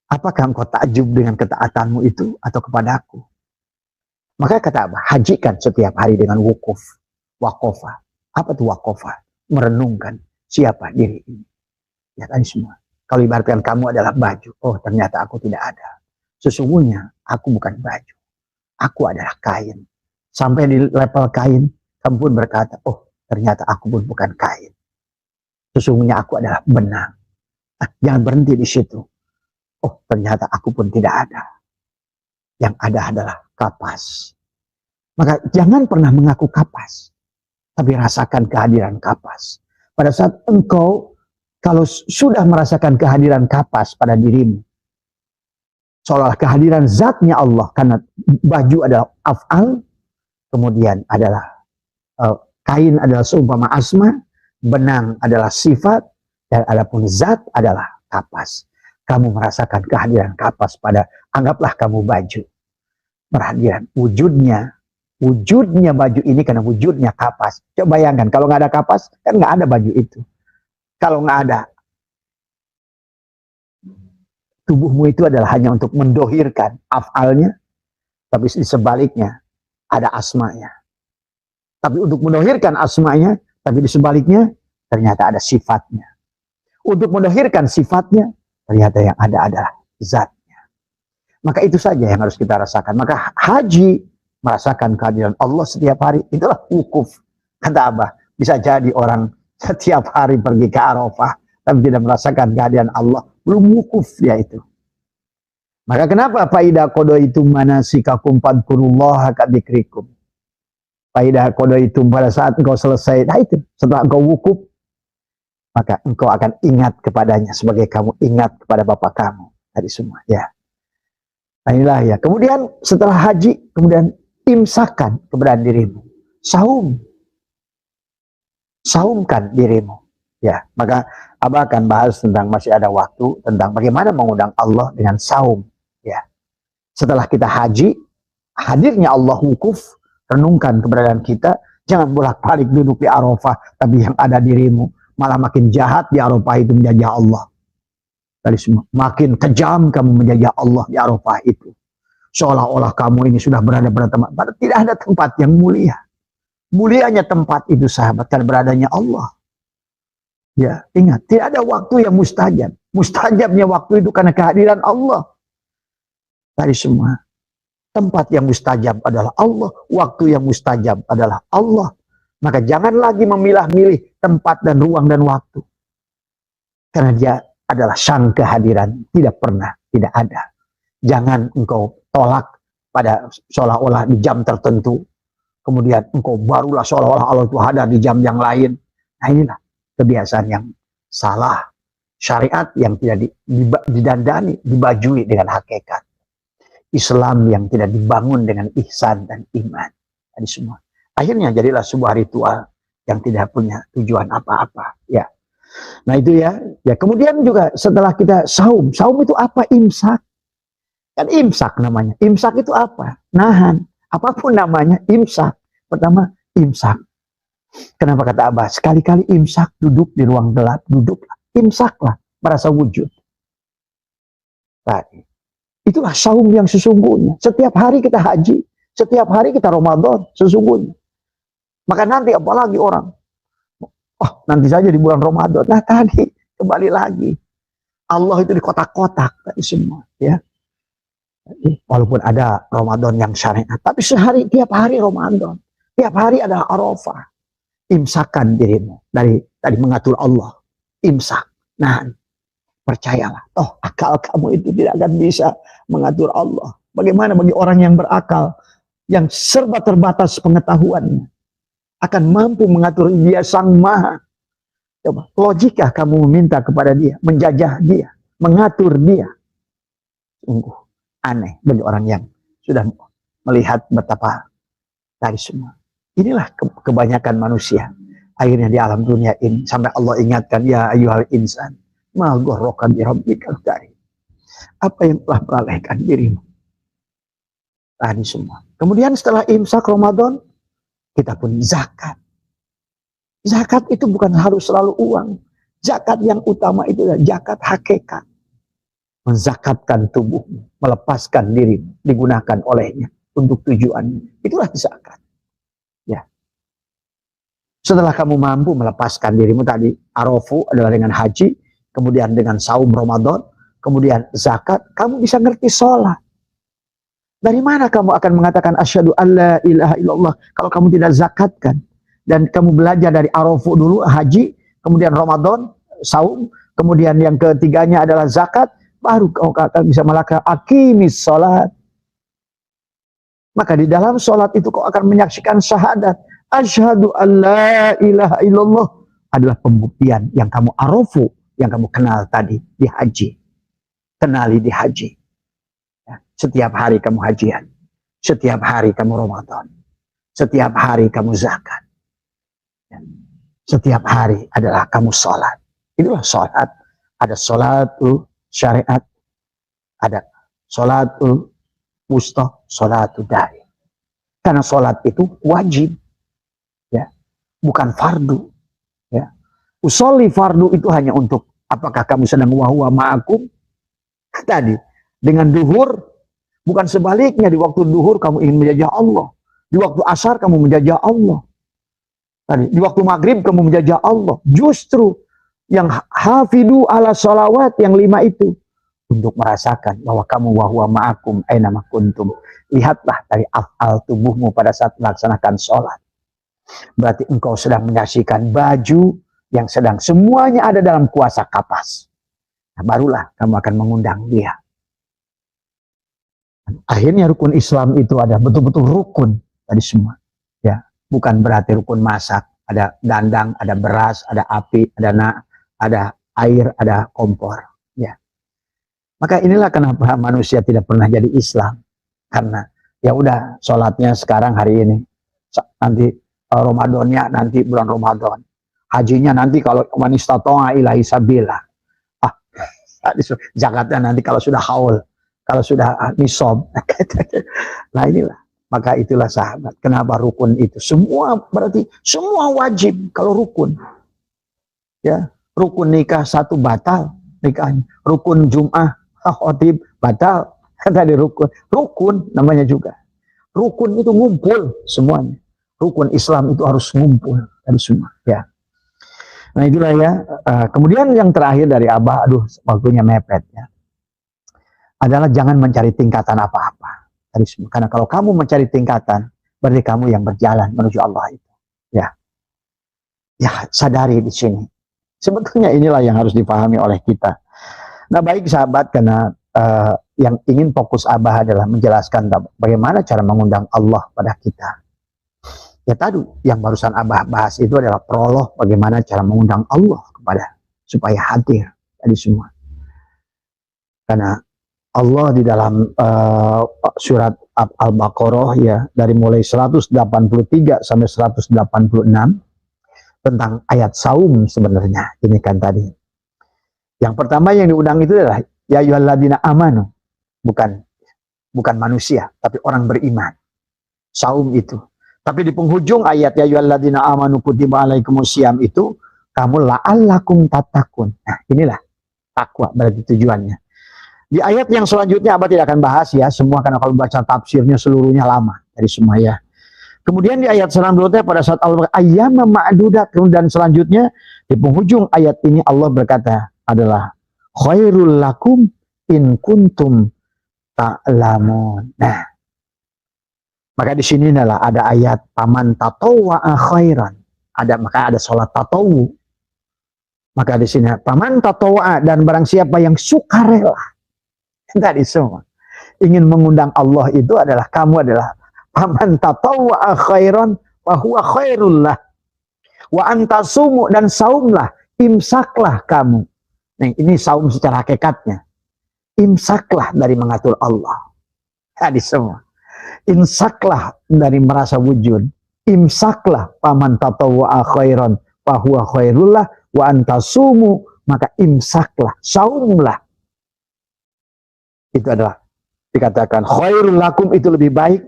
Apakah engkau takjub dengan ketaatanmu itu atau kepadaku? Maka kata apa? Hajikan setiap hari dengan wukuf. Wakofa. Apa itu wakofa? Merenungkan siapa diri ini. Ya tadi semua. Kalau ibaratkan kamu adalah baju. Oh ternyata aku tidak ada. Sesungguhnya aku bukan baju. Aku adalah kain. Sampai di level kain, kamu pun berkata, oh ternyata aku pun bukan kain. Sesungguhnya aku adalah benang. Jangan berhenti di situ. Oh ternyata aku pun tidak ada. Yang ada adalah kapas. Maka jangan pernah mengaku kapas, tapi rasakan kehadiran kapas. Pada saat engkau kalau sudah merasakan kehadiran kapas pada dirimu, seolah kehadiran zatnya Allah, karena baju adalah af'al, kemudian adalah kain adalah seumpama asma, benang adalah sifat, dan adapun zat adalah kapas. Kamu merasakan kehadiran kapas pada, anggaplah kamu baju. Perhatian, wujudnya baju ini karena wujudnya kapas. Coba bayangkan, kalau nggak ada kapas, kan nggak ada baju itu. Kalau nggak ada, tubuhmu itu adalah hanya untuk mendohirkan afalnya, tapi di sebaliknya ada asmanya. Tapi untuk mendohirkan asmanya, tapi di sebaliknya ternyata ada sifatnya. Untuk mendohirkan sifatnya, ternyata yang ada adalah zatnya. Maka itu saja yang harus kita rasakan. Maka haji merasakan kehadiran Allah setiap hari. Itulah wukuf. Kata Abah, bisa jadi orang setiap hari pergi ke Arafah, tapi tidak merasakan kehadiran Allah. Belum wukuf dia itu. Maka kenapa faidah kodo itu manasikakum fadkurullaha kadzikrikum. Faidah kodo itu pada saat engkau selesai, nah itu setelah engkau wukuf, maka engkau akan ingat kepadanya sebagai kamu ingat kepada bapak kamu tadi semua. Ya. Nah inilah ya. Kemudian setelah haji, kemudian imsakan keberadaan dirimu. Saumkan dirimu. Ya, maka Abah akan bahas tentang, masih ada waktu, tentang bagaimana mengundang Allah dengan saum. Ya. Setelah kita haji, hadirnya Allah wukuf, renungkan keberadaan kita, jangan bolak-balik duduk di Arafah, tapi yang ada dirimu malah makin jahat di Arafah itu menjajah Allah. Tadi semua, makin kejam kamu menjajah Allah di Arafah itu. Seolah-olah kamu ini sudah berada pada tempat, tidak ada tempat yang mulia. Mulianya tempat itu sahabat, karena beradanya Allah. Ya, ingat, tidak ada waktu yang mustajab. Mustajabnya waktu itu karena kehadiran Allah. Tadi semua, tempat yang mustajab adalah Allah, waktu yang mustajab adalah Allah. Maka jangan lagi memilah-milih tempat dan ruang dan waktu. Karena dia adalah sang kehadiran, tidak pernah, tidak ada. Jangan engkau tolak pada seolah-olah di jam tertentu. Kemudian engkau barulah seolah-olah Allah itu hadir di jam yang lain. Nah inilah kebiasaan yang salah. Syariat yang tidak didandani, dibajui dengan hakikat. Islam yang tidak dibangun dengan ihsan dan iman. Tadi semua. Akhirnya jadilah sebuah ritual yang tidak punya tujuan apa-apa. Ya. Nah itu ya. Ya kemudian juga setelah kita saum. Saum itu apa? Imsak. Kan imsak namanya. Imsak itu apa? Nahan. Apapun namanya imsak. Pertama imsak. Kenapa kata Abah? Sekali-kali imsak, duduk di ruang gelap, duduklah. Imsaklah, merasa wujud. Tadi. Itulah saum yang sesungguhnya. Setiap hari kita haji, setiap hari kita Ramadan, sesungguhnya. Maka nanti apalagi orang, oh nanti saja di bulan Ramadan. Nah tadi, kembali lagi. Allah itu di kotak-kotak, tadi semua. Ya. Walaupun ada Ramadan yang syariat, tapi sehari, tiap hari Ramadan. Tiap hari ada Arafah. Imsakan dirimu dari tadi mengatur Allah. Imsak. Nah, percayalah. Toh akal kamu itu tidak akan bisa mengatur Allah. Bagaimana bagi orang yang berakal, yang serba terbatas pengetahuannya, akan mampu mengatur dia sang maha. Coba, logikah kamu meminta kepada dia, menjajah dia, mengatur dia? Sungguh aneh bagi orang yang sudah melihat betapa tadi semua. Inilah kebanyakan manusia. Akhirnya di alam dunia ini, sampai Allah ingatkan, ya ayyuhal insan, ma ghurraka bi rabbikal karim. Apa yang telah melalaikan dirimu? Tadi semua. Kemudian setelah imsak Ramadan, kita pun zakat. Zakat itu bukan harus selalu uang. Zakat yang utama itu adalah zakat hakikat. Menzakatkan tubuhmu, melepaskan dirimu, digunakan olehnya untuk tujuannya. Itulah zakat. Ya. Setelah kamu mampu melepaskan dirimu tadi, Arafu adalah dengan haji, kemudian dengan saum Ramadan, kemudian zakat, kamu bisa ngerti sholat. Dari mana kamu akan mengatakan asyhadu alla ilaha illallah kalau kamu tidak zakatkan? Dan kamu belajar dari Arafu dulu, haji, kemudian Ramadan, saum, kemudian yang ketiganya adalah zakat, baru kau akan bisa melakukan aqimis sholat. Maka di dalam sholat itu kau akan menyaksikan syahadat. Asyhadu an la ilaha illallah adalah pembuktian yang kamu arafu, yang kamu kenal tadi di haji. Kenali di haji. Ya, setiap hari kamu hajian. Setiap hari kamu Ramadan. Setiap hari kamu zakat. Ya, setiap hari adalah kamu sholat. Itulah sholat. Ada sholatul syariat. Ada sholatul wusta, sholatul da'i. Karena sholat itu wajib. Ya, bukan fardu. Ya. Usolli fardu itu hanya untuk apakah kamu sedang wahwa ma'akum tadi dengan duhur, bukan sebaliknya di waktu duhur kamu ingin menjajah Allah, di waktu asar kamu menjajah Allah, tadi di waktu maghrib kamu menjajah Allah. Justru yang hafidu ala sholawat yang 5 itu untuk merasakan bahwa kamu wahwa ma'akum aina ma kuntum. Lihatlah dari afal tubuhmu pada saat melaksanakan sholat. Berarti engkau sedang menyaksikan baju yang sedang semuanya ada dalam kuasa kapas. Nah, barulah kamu akan mengundang dia. Akhirnya rukun Islam itu ada betul-betul rukun tadi semua. Ya, bukan berarti rukun masak. Ada dandang, ada beras, ada api, ada air, ada kompor. Ya. Maka inilah kenapa manusia tidak pernah jadi Islam. Karena ya udah sholatnya sekarang hari ini, nanti Ramadannya nanti bulan Ramadan, hajinya nanti kalau wanita toa ilahi sabila, zakatnya nanti kalau sudah haul, kalau sudah nisab. Nah inilah, maka itulah sahabat, kenapa rukun itu semua berarti semua wajib. Kalau rukun, ya rukun nikah 1 batal nikahnya, rukun Jum'ah khotib batal. Tadi rukun namanya juga. Rukun itu ngumpul semuanya. Rukun Islam itu harus ngumpul dari semua. Ya. Nah itulah ya. Kemudian yang terakhir dari Abah, aduh waktunya mepet ya. Adalah jangan mencari tingkatan apa-apa dari semua. Karena kalau kamu mencari tingkatan, berarti kamu yang berjalan menuju Allah itu. Ya. Ya sadari di sini. Sebetulnya inilah yang harus dipahami oleh kita. Nah baik sahabat, karena yang ingin fokus Abah adalah menjelaskan bagaimana cara mengundang Allah pada kita. Ya tadi yang barusan Abah bahas itu adalah prolog bagaimana cara mengundang Allah kepada supaya hadir tadi semua. Karena Allah di dalam surat Al-Baqarah ya dari mulai 183 sampai 186 tentang ayat saum sebenarnya ini kan tadi. Yang pertama yang diundang itu adalah ya ayyuhalladzina amanu. Bukan manusia, tapi orang beriman. Saum itu. Tapi di penghujung ayat ya ayyuhalladzina amanu kutiba alaikumusiyam itu, kamu la'allakum tattaqun. Nah, inilah takwa berarti tujuannya. Di ayat yang selanjutnya Abah tidak akan bahas ya, semua karena kalau baca tafsirnya seluruhnya lama dari semua ya. Kemudian di ayat selanjutnya pada saat Allah ayyama ma'dudat, dan selanjutnya di penghujung ayat ini Allah berkata adalah khairul lakum in kuntum ta'lamun. Nah, maka di sini adalah ada ayat paman tatawwa'a khairan. Maka ada sholat tatawu. Maka di sini paman tatawwa'a, dan barang siapa yang sukarela. Tadi semua ingin mengundang Allah itu adalah kamu adalah paman tatawwa'a khairan wa huwa khairul lah. Wa antasumu, dan saumlah, imsaklah kamu. Nah, ini saum secara hakikatnya. Imsaklah dari mengatur Allah. Hadis semua. Imsaklah dari merasa wujud. Imsaklah paman tatawwa'a khairan fa huwa khairullah wa antasumu, maka imsaklah, saumlah. Itu adalah dikatakan khairul lakum, itu lebih baik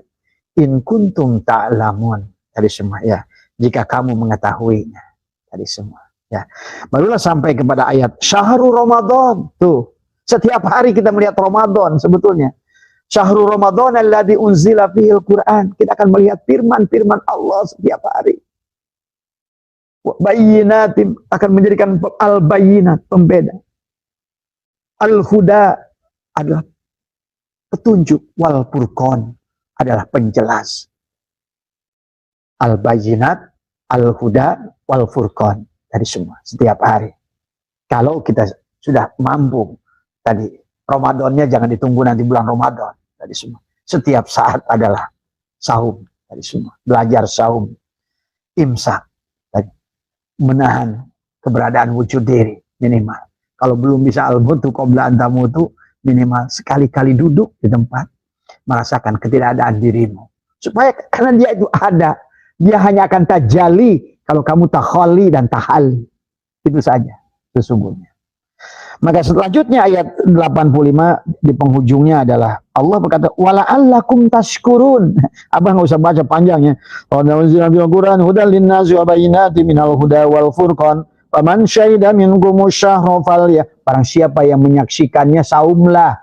in kuntum ta'lamun. Tadi semua ya. Jika kamu mengetahuinya. Tadi semua ya. Barulah sampai kepada ayat syahrul Ramadan. Tuh. Setiap hari kita melihat Ramadan sebetulnya. Syahrul Ramadan alladzi unzila fihil Qur'an. Kita akan melihat firman-firman Allah setiap hari. Bayyinatin, akan menjadikan al-bayyinat, pembeda. Al-huda adalah petunjuk, wal furqan adalah penjelas. Al-bayyinat, al-huda, wal furqan, dari semua setiap hari. Kalau kita sudah mampu tadi, Ramadannya jangan ditunggu nanti bulan Ramadan. Tadi semua. Setiap saat adalah saum tadi semua, belajar saum, imsak, tadi, menahan keberadaan wujud diri minimal. Kalau belum bisa al-mutu qabla an tamutu, minimal sekali-kali duduk di tempat, merasakan ketidakadaan dirimu. Supaya karena dia itu ada, dia hanya akan tajali kalau kamu takhali dan tahali. Itu saja sesungguhnya. Maka selanjutnya ayat 85 di penghujungnya adalah Allah berkata wala'allakum tashkurun. Abang nggak usah baca panjangnya. Al-Quran hudal linnasi wa bayyinatin minal huda wal furqan. Faman syahida minkumus syahra falyah. Barang siapa yang menyaksikannya saumlah.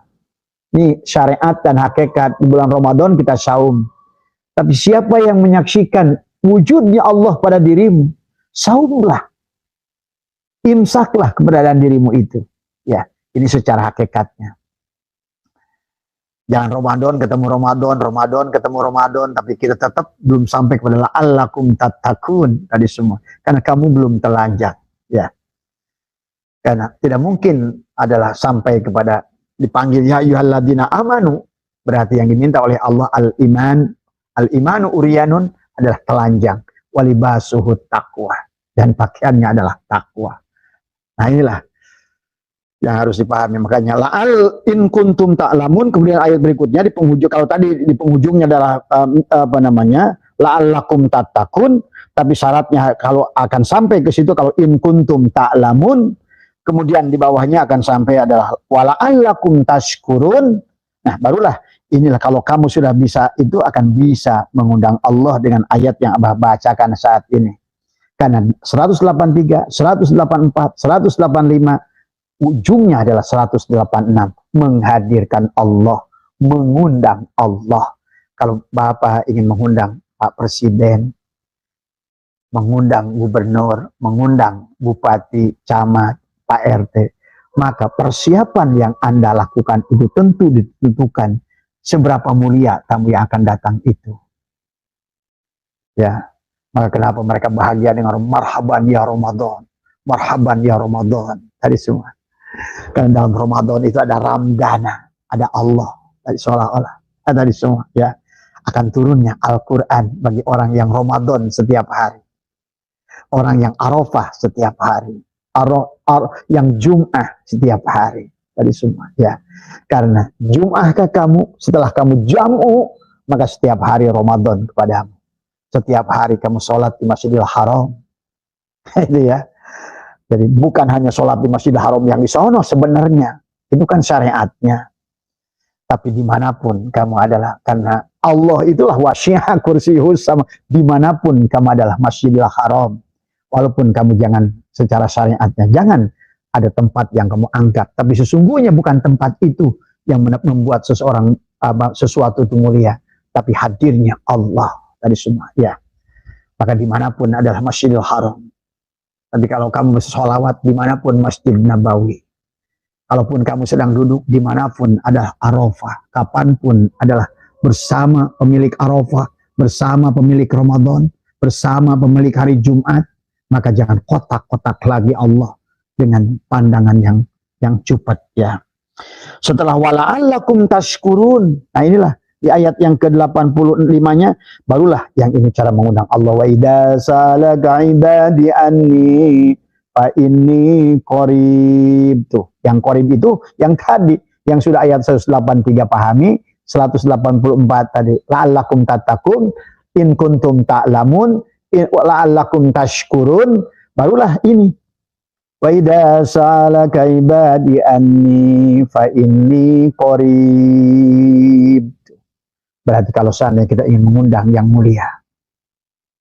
Ini syariat dan hakikat. Di bulan Ramadan kita saum. Tapi siapa yang menyaksikan wujudnya Allah pada dirimu, saumlah. Imsaklah keberadaan dirimu itu. Ya, ini secara hakikatnya. Jangan Ramadan ketemu Ramadan, Ramadan ketemu Ramadan, tapi kita tetap belum sampai kepada la'allakum tattaqun tadi semua. Karena kamu belum telanjang, ya. Karena tidak mungkin adalah sampai kepada dipanggil ya ayyuhalladzina amanu, berarti yang diminta oleh Allah al-imanu uryanun adalah telanjang, walibasuhu taqwa, dan pakaiannya adalah takwa. Nah inilah yang harus dipahami. Makanya la'al in kuntum ta'lamun, kemudian ayat berikutnya di penghujung, kalau tadi di penghujungnya adalah la'allakum tattaqun, tapi syaratnya kalau akan sampai ke situ kalau in kuntum ta'lamun, kemudian di bawahnya akan sampai adalah wala'allakum tashkurun. Nah barulah inilah kalau kamu sudah bisa, itu akan bisa mengundang Allah dengan ayat yang Abah bacakan saat ini. Karena 183, 184, 185 ujungnya adalah 186, menghadirkan Allah, mengundang Allah. Kalau Bapak ingin mengundang Pak Presiden, mengundang gubernur, mengundang bupati, camat, Pak RT, maka persiapan yang Anda lakukan itu tentu ditentukan seberapa mulia tamu yang akan datang itu. Ya, maka kenapa mereka bahagia dengan marhaban ya Ramadan, marhaban ya Ramadan tadi semua. Karena dalam Ramadan itu ada Ramdana, ada Allah, tadi seolah-olah tadi semua ya, akan turunnya Al-Quran bagi orang yang Ramadan setiap hari, orang yang Arafah setiap hari, yang Jum'ah setiap hari, tadi semua ya. Karena Jum'ahkah kamu, setelah kamu jam'u, maka setiap hari Ramadan kepadamu. Setiap hari kamu sholat di Masjidil Haram, itu ya. Jadi bukan hanya sholat di Masjidil Haram yang di sono sebenarnya, itu kan syariatnya. Tapi dimanapun kamu adalah, karena Allah itulah wasi'ah kursiyus sama, dimanapun kamu adalah Masjidil Haram. Walaupun kamu jangan secara syariatnya, jangan ada tempat yang kamu angkat. Tapi sesungguhnya bukan tempat itu yang membuat seseorang sesuatu itu mulia, tapi hadirnya Allah tadi semua. Ya, maka dimanapun adalah Masjidil Haram. Nanti kalau kamu sholawat dimanapun Masjid Nabawi. Kalaupun kamu sedang duduk dimanapun adalah Arafah. Kapanpun adalah bersama pemilik Arafah, bersama pemilik Ramadan, bersama pemilik hari Jumat. Maka jangan kotak-kotak lagi Allah dengan pandangan yang cepat ya. Setelah wala'allakum tashkurun. Nah inilah di ayat yang ke-85-nya barulah yang ini cara mengundang Allah. Wa idza salaka ibadi anni fa inni qarib. Tuh, yang qarib itu yang tadi yang sudah ayat 183 pahami, 184 tadi la'allakum tattaqun, in kuntum ta'lamun, la'allakum tashkurun, barulah ini. Wa idza salaka ibadi anni fa inni qarib. Berarti kalau seandainya kita ingin mengundang yang mulia,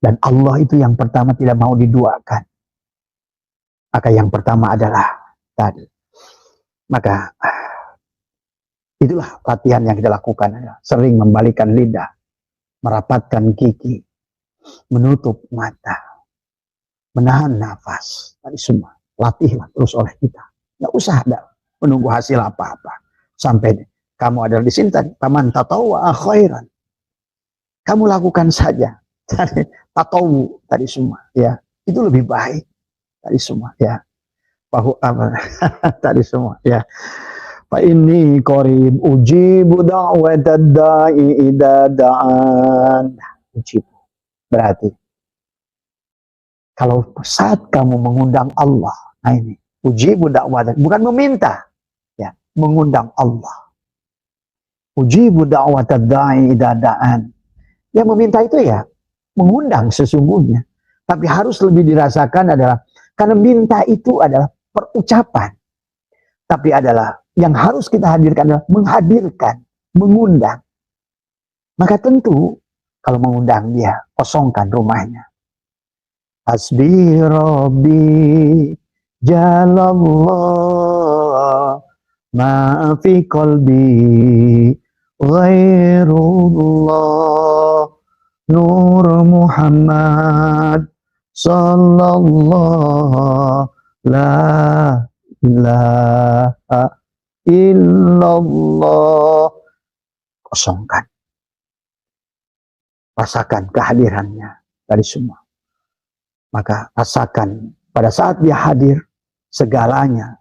dan Allah itu yang pertama tidak mau diduakan, maka yang pertama adalah tadi. Maka itulah latihan yang kita lakukan, sering membalikkan lidah, merapatkan gigi, menutup mata, menahan nafas, tadi semua. Latihlah terus oleh kita. Nggak usah ada menunggu hasil apa-apa. Sampai kamu adalah di sini tadi, taman tatawwa khairan. Kamu lakukan saja. Tatawu tadi semua, ya. Itu lebih baik tadi semua, ya. Tadi semua, ya. Fa inni qarib ujibu da'watad da'i idza da'an. Ujibu. Berarti kalau saat kamu mengundang Allah, nah ini ujibu da'watad, bukan meminta, ya, mengundang Allah. Ujibu da'watad da'i idza da'an. Yang meminta itu ya mengundang sesungguhnya. Tapi harus lebih dirasakan adalah karena minta itu adalah perucapan. Tapi adalah yang harus kita hadirkan adalah menghadirkan, mengundang. Maka tentu kalau mengundang dia, kosongkan rumahnya. Hasbi Rabbi Jalallah ma'afi qalbi ghairullah Nur Muhammad Sallallahu la ilaha illallah. Kosongkan. Rasakan kehadirannya dari semua. Maka rasakan pada saat dia hadir segalanya.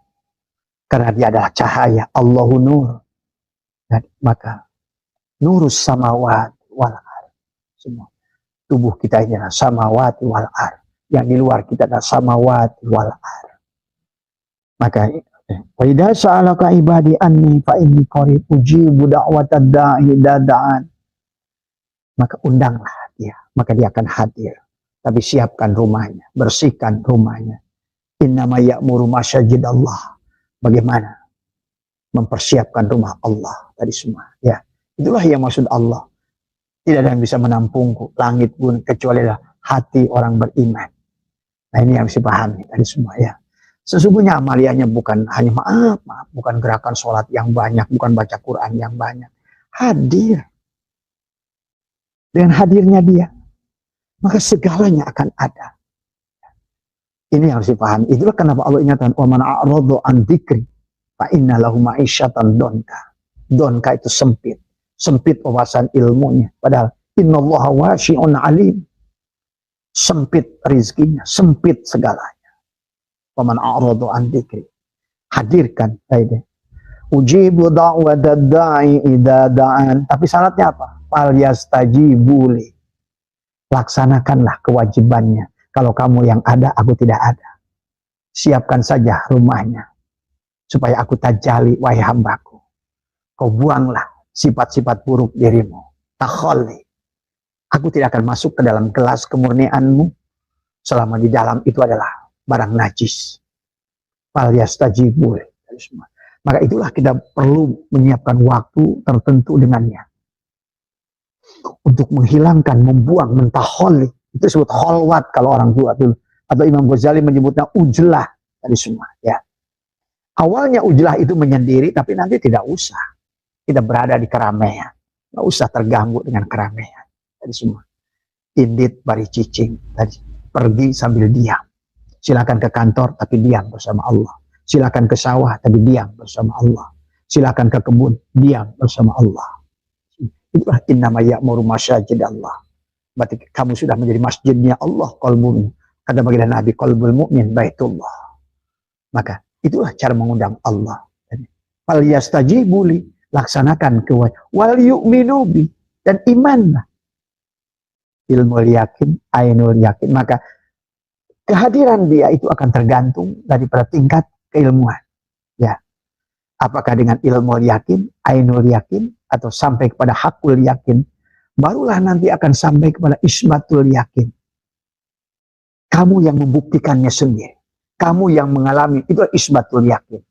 Karena dia adalah cahaya. Allahu nur. Dan maka nurus samawat wal ar. Semua. Tubuh kita ini adalah samawat wal ar. Yang di luar kita adalah samawat wal ar. Maka wa idza sa'alaka ibadi anni fa inni qarib ujibu da'watad da'i idza da'an. Maka undanglah dia, maka dia akan hadir. Tapi siapkan rumahnya, bersihkan rumahnya. Innama ya'muru masajidallah. Bagaimana mempersiapkan rumah Allah tadi semua. Ya, itulah yang maksud Allah. Tidak ada yang bisa menampungku, langit pun kecuali hati orang beriman. Nah ini yang harus dipahami tadi semua ya. Sesungguhnya amaliannya bukan hanya maaf, bukan gerakan sholat yang banyak, bukan baca Quran yang banyak. Hadir. Dengan hadirnya dia, maka segalanya akan ada. Ini yang harus dipahami. Itulah kenapa Allah ingatkan, "Wa man a'rada an dzikri fa inna lahu ma'isyatan donka." Donka itu sempit. Sempit wawasan ilmunya. Padahal innallaha wasi'un alim. Sempit rizkinya, sempit segalanya. Wa man a'rada an dzikri. Hadirkan tadi. Ujibu da'watad da'i idza da'an. Tapi syaratnya apa? Fal yastajibu li. Laksanakanlah kewajibannya. Kalau kamu yang ada, aku tidak ada. Siapkan saja rumahnya. Supaya aku tajali, wahai hambaku. Kau buanglah sifat-sifat buruk dirimu. Takhalli. Aku tidak akan masuk ke dalam gelas kemurnianmu. Selama di dalam itu adalah barang najis. Fal yastajibu li. Maka itulah kita perlu menyiapkan waktu tertentu dengannya. Untuk menghilangkan, membuang, mentaholi. Itu disebut kholwat kalau orang tua dulu. Atau Imam Ghazali menyebutnya ujlah tadi semua. Ya. Awalnya ujlah itu menyendiri, tapi nanti tidak usah. Kita berada di keramaian. Nggak usah terganggu dengan keramaian. Tadi semua. Indit, bari cicing. Tadi. Pergi sambil diam. Silakan ke kantor, tapi diam bersama Allah. Silakan ke sawah, tapi diam bersama Allah. Silakan ke kebun, diam bersama Allah. Itulah innama ya'muru masajidallah. Berarti kamu sudah menjadi masjidnya Allah, qalbun. Kata baginda Nabi, qalbul mu'min baitullah. Maka itulah cara mengundang Allah. Fal yastajibu li, laksanakan kewajiban. Wal yu'minu bi, dan imanlah. Ilmul yakin, ainul yakin. Maka kehadiran dia itu akan tergantung daripada tingkat keilmuan. Ya. Apakah dengan ilmul yakin, ainul yakin, atau sampai kepada hakul yakin, barulah nanti akan sampai kepada ismatul yakin. Kamu yang membuktikannya sendiri. Kamu yang mengalami, itu ismatul yakin.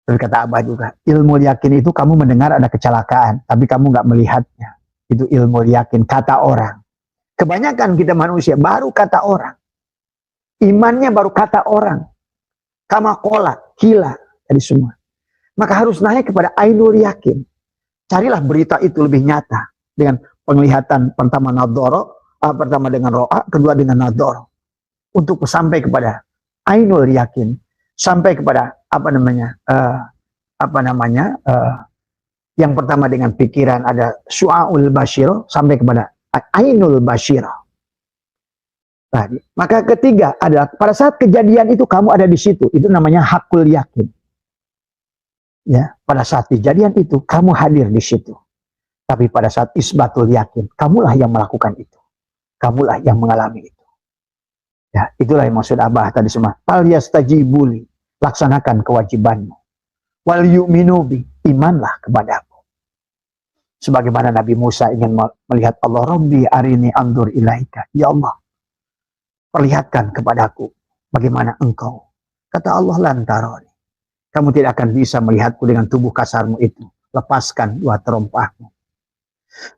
Berkata Abah juga, ilmu yakin itu kamu mendengar ada kecelakaan, tapi kamu nggak melihatnya. Itu ilmu yakin, kata orang. Kebanyakan kita manusia, baru kata orang. Imannya baru kata orang. Kamakola, kila, dari semua. Maka harus naik kepada ainul yakin. Carilah berita itu lebih nyata. Dengan penglihatan pertama nadoro, pertama dengan ro'a, kedua dengan nadoro. Untuk sampai kepada ainul yakin. Sampai kepada yang pertama dengan pikiran ada su'aul basyir, sampai kepada ainul basyir. Nah, maka ketiga adalah pada saat kejadian itu kamu ada di situ. Itu namanya hakul yakin. Ya, pada saat kejadian itu kamu hadir di situ. Tapi pada saat isbatul yakin, kamulah yang melakukan itu. Kamulah yang mengalami itu. Ya, itulah yang maksud Abah tadi semua. Fal yastajibuli, laksanakan kewajibanmu. Wal yu'minu bi, imanlah kepadaku. Sebagaimana Nabi Musa ingin melihat Allah, Rabbi arini andur ilaika. Ya Allah, perlihatkan kepadaku bagaimana engkau. Kata Allah, lantaroni. Kamu tidak akan bisa melihatku dengan tubuh kasarmu itu. Lepaskan dua terompahmu.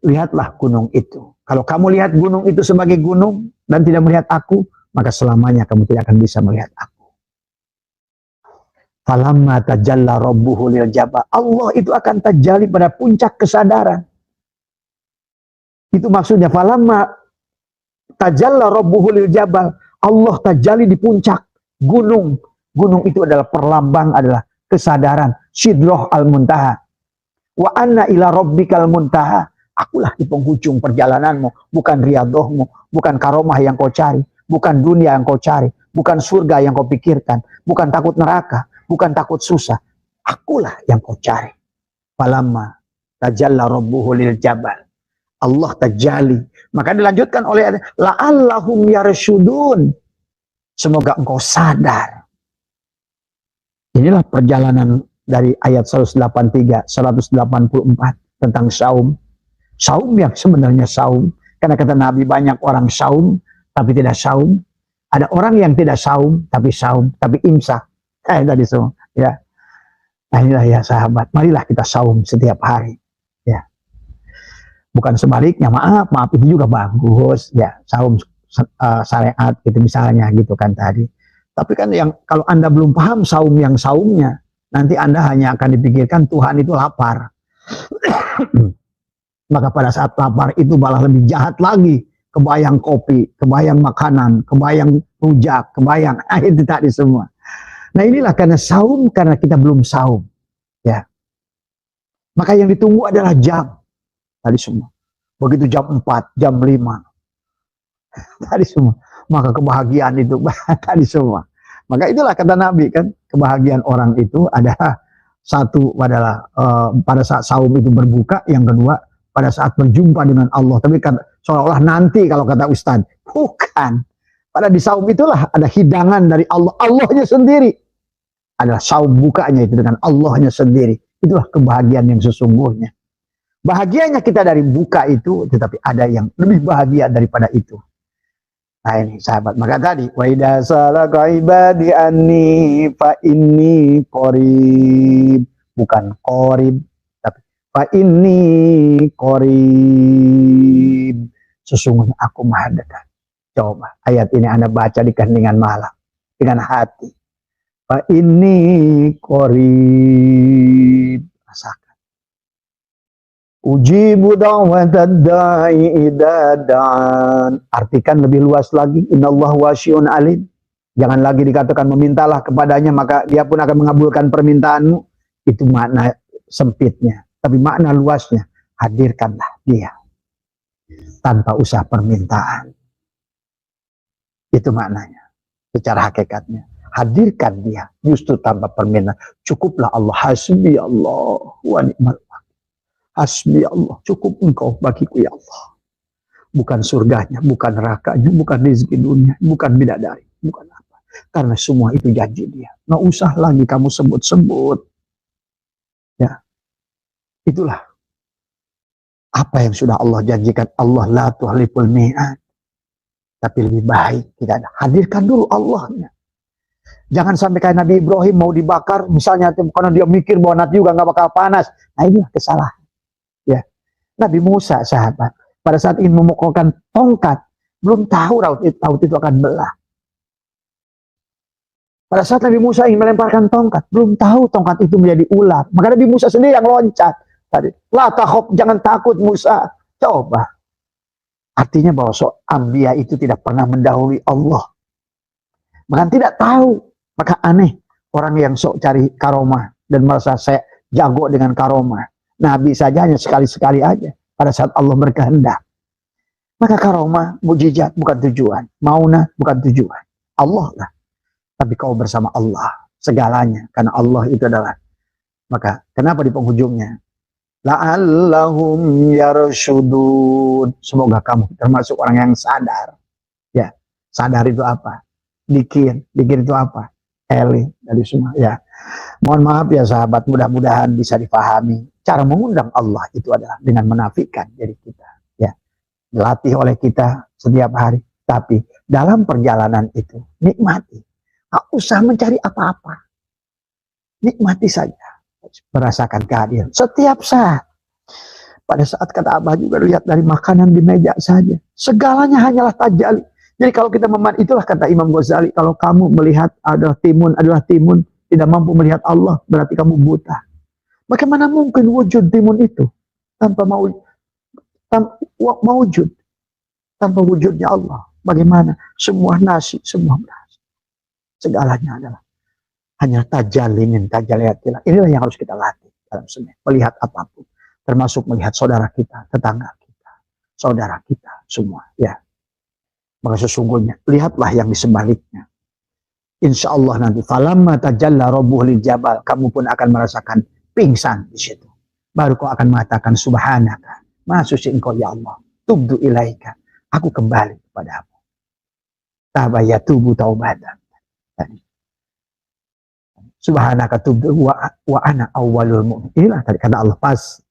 Lihatlah gunung itu. Kalau kamu lihat gunung itu sebagai gunung dan tidak melihat aku, maka selamanya kamu tidak akan bisa melihat aku. Falamma tajalla rabbuhu lil jabal. Allah itu akan tajalli pada puncak kesadaran. Itu maksudnya falamma tajalla rabbuhu lil jabal. Allah tajalli di puncak gunung. Gunung itu adalah perlambang, adalah kesadaran. Sidroh al-muntaha. Wa anna ila rabbikal muntaha. Akulah di penghujung perjalananmu. Bukan riadohmu. Bukan karomah yang kau cari. Bukan dunia yang kau cari. Bukan surga yang kau pikirkan. Bukan takut neraka. Bukan takut susah. Akulah yang kau cari. Falamma tajalla rabbuhu lil jabal. Allah tajalli. Maka dilanjutkan oleh la'allahum yarshudun. Semoga engkau sadar. Inilah perjalanan dari ayat 183, 184 tentang saum. Saum yang sebenarnya saum. Karena kata Nabi banyak orang saum tapi tidak saum. Ada orang yang tidak saum tapi imsak. Tadi semua. Ya. Nah inilah ya sahabat. Marilah kita saum setiap hari. Ya. Bukan sebaliknya. Maaf itu juga bagus. Ya, saum syariat gitu misalnya gitu kan tadi. Tapi kan yang kalau Anda belum paham saum yang saumnya, nanti Anda hanya akan dipikirkan Tuhan itu lapar. Maka pada saat lapar itu malah lebih jahat lagi. Kebayang kopi, kebayang makanan, kebayang rujak, kebayang itu tadi semua. Nah inilah karena saum, karena kita belum saum. Ya. Maka yang ditunggu adalah jam. Tadi semua. Begitu jam 4, jam 5. Tadi semua. Maka kebahagiaan itu tadi semua. Maka itulah kata Nabi kan, kebahagiaan orang itu adalah satu adalah pada saat saum itu berbuka, yang kedua pada saat berjumpa dengan Allah. Tapi seolah-olah nanti kalau kata Ustaz, bukan. Pada di saum itulah ada hidangan dari Allah, Allahnya sendiri. Adalah saum bukanya itu dengan Allahnya sendiri. Itulah kebahagiaan yang sesungguhnya. Bahagianya kita dari buka itu, tetapi ada yang lebih bahagia daripada itu. Nah ini sahabat, maka tadi wa idza salaka ibadi anni fa inni qarib, bukan qarib, tapi fa inni qarib, sesungguhnya aku maha dekat. Coba ayat ini Anda baca di keheningan malam dengan hati. Fa inni qarib, rasakan. Ujibu da'watad da'i idza da'an. Artikan lebih luas lagi. Innallaha wasyun alim. Jangan lagi dikatakan memintalah kepadanya maka dia pun akan mengabulkan permintaanmu. Itu makna sempitnya. Tapi makna luasnya, hadirkanlah dia tanpa usah permintaan. Itu maknanya. Secara hakikatnya. Hadirkan dia justru tanpa permintaan. Cukuplah Allah. Hasbi Allah wa ni'mal wakil. Hasbi Allah, cukup engkau bagiku ya Allah. Bukan surganya, bukan nerakanya, bukan rezeki dunia, bukan bidadari, bukan apa. Karena semua itu janji dia. Nggak usah lagi kamu sebut-sebut. Ya, itulah apa yang sudah Allah janjikan. Allah la tuhliful mi'ad. Tapi lebih baik kita hadirkan dulu Allahnya. Jangan sampai kayak Nabi Ibrahim mau dibakar, misalnya karena dia mikir bahwa nanti juga nggak bakal panas. Nah inilah kesalahan. Ya, Nabi Musa sahabat pada saat ingin memukulkan tongkat belum tahu laut itu akan belah. Pada saat Nabi Musa ingin melemparkan tongkat belum tahu tongkat itu menjadi ular. Maka Nabi Musa sendiri yang loncat. Tadi, la takhaf, jangan takut Musa. Coba. Artinya bahwa Anbiya itu tidak pernah mendahului Allah. Bahkan tidak tahu. Maka aneh orang yang sok cari karomah dan merasa saya jago dengan karomah. Nabi saja hanya sekali-sekali aja pada saat Allah berkehendak. Maka karomah, mujizat bukan tujuan. Maunah bukan tujuan. Allah lah. Tapi kau bersama Allah segalanya. Karena Allah itu adalah Maka kenapa di penghujungnya? La'allahum yarshudun. Semoga kamu termasuk orang yang sadar. Ya, sadar itu apa? Dikir itu apa? Eli dari semua. Ya, mohon maaf ya sahabat, mudah-mudahan bisa dipahami. Cara mengundang Allah itu adalah dengan menafikan diri kita. Ya, dilatih oleh kita setiap hari. Tapi dalam perjalanan itu nikmati. Tak usah mencari apa-apa. Nikmati saja. Merasakan kehadiran setiap saat. Pada saat kata Abah juga lihat dari makanan di meja saja. Segalanya hanyalah tajalli. Jadi kalau kita itulah kata Imam Ghazali, kalau kamu melihat adalah timun, tidak mampu melihat Allah, berarti kamu buta. Bagaimana mungkin wujud timun itu tanpa wujud, tanpa wujudnya Allah? Bagaimana? Semua nasi, semua beras. Segalanya adalah hanya tajalli min tajalliyatillah. Inilah yang harus kita latih dalam seni. Melihat apapun. Termasuk melihat saudara kita, tetangga kita, saudara kita, semua. Ya. Maka sesungguhnya, lihatlah yang di sebaliknya. Insya Allah nanti, falamma tajalla rabbuh lil jabal, kamu pun akan merasakan pingsan di situ. Baru kau akan mengatakan, subhanaka, maha suci engkau ya Allah, tubdu ilaika, aku kembali kepadamu. Tabayatubu taubatan. Subhanaka tubdu wa ana awwalul mu'min. Inilah tadi kata Allah pas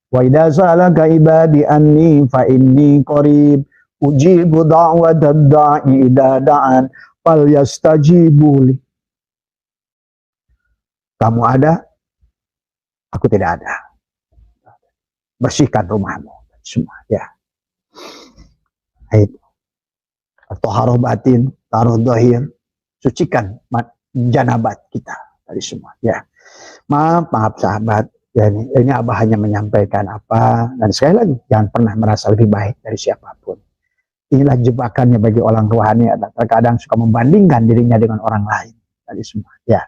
wa idza sa'alaka ibadi anni fa inni qarib ujibu da'watad da'i idza da'an falyastajibu li. Kamu ada, aku tidak ada. Bersihkan rumahmu semua, ya. Itu. Taharah batin, taharah zahir, sucikan janabat kita dari semua. Ya, maaf sahabat. Ya, ini Abah hanya menyampaikan apa, dan sekali lagi jangan pernah merasa lebih baik dari siapapun. Inilah jebakannya bagi orang rohani, terkadang suka membandingkan dirinya dengan orang lain dari semua. Ya,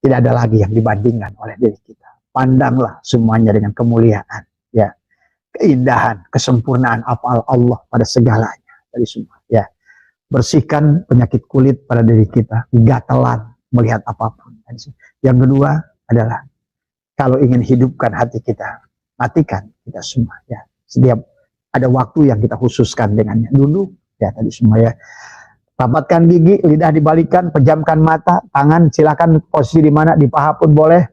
tidak ada lagi yang dibandingkan oleh diri kita. Pandanglah semuanya dengan kemuliaan, ya, keindahan, kesempurnaan apa Allah pada segalanya dari semua. Ya. Bersihkan penyakit kulit pada diri kita, gatelan melihat apapun. Yang kedua adalah kalau ingin hidupkan hati kita, matikan kita semua. Ya, setiap ada waktu yang kita khususkan dengannya dulu. Ya tadi semua ya. Rapatkan gigi, lidah dibalikan, pejamkan mata, tangan silakan posisi di mana, di paha pun boleh.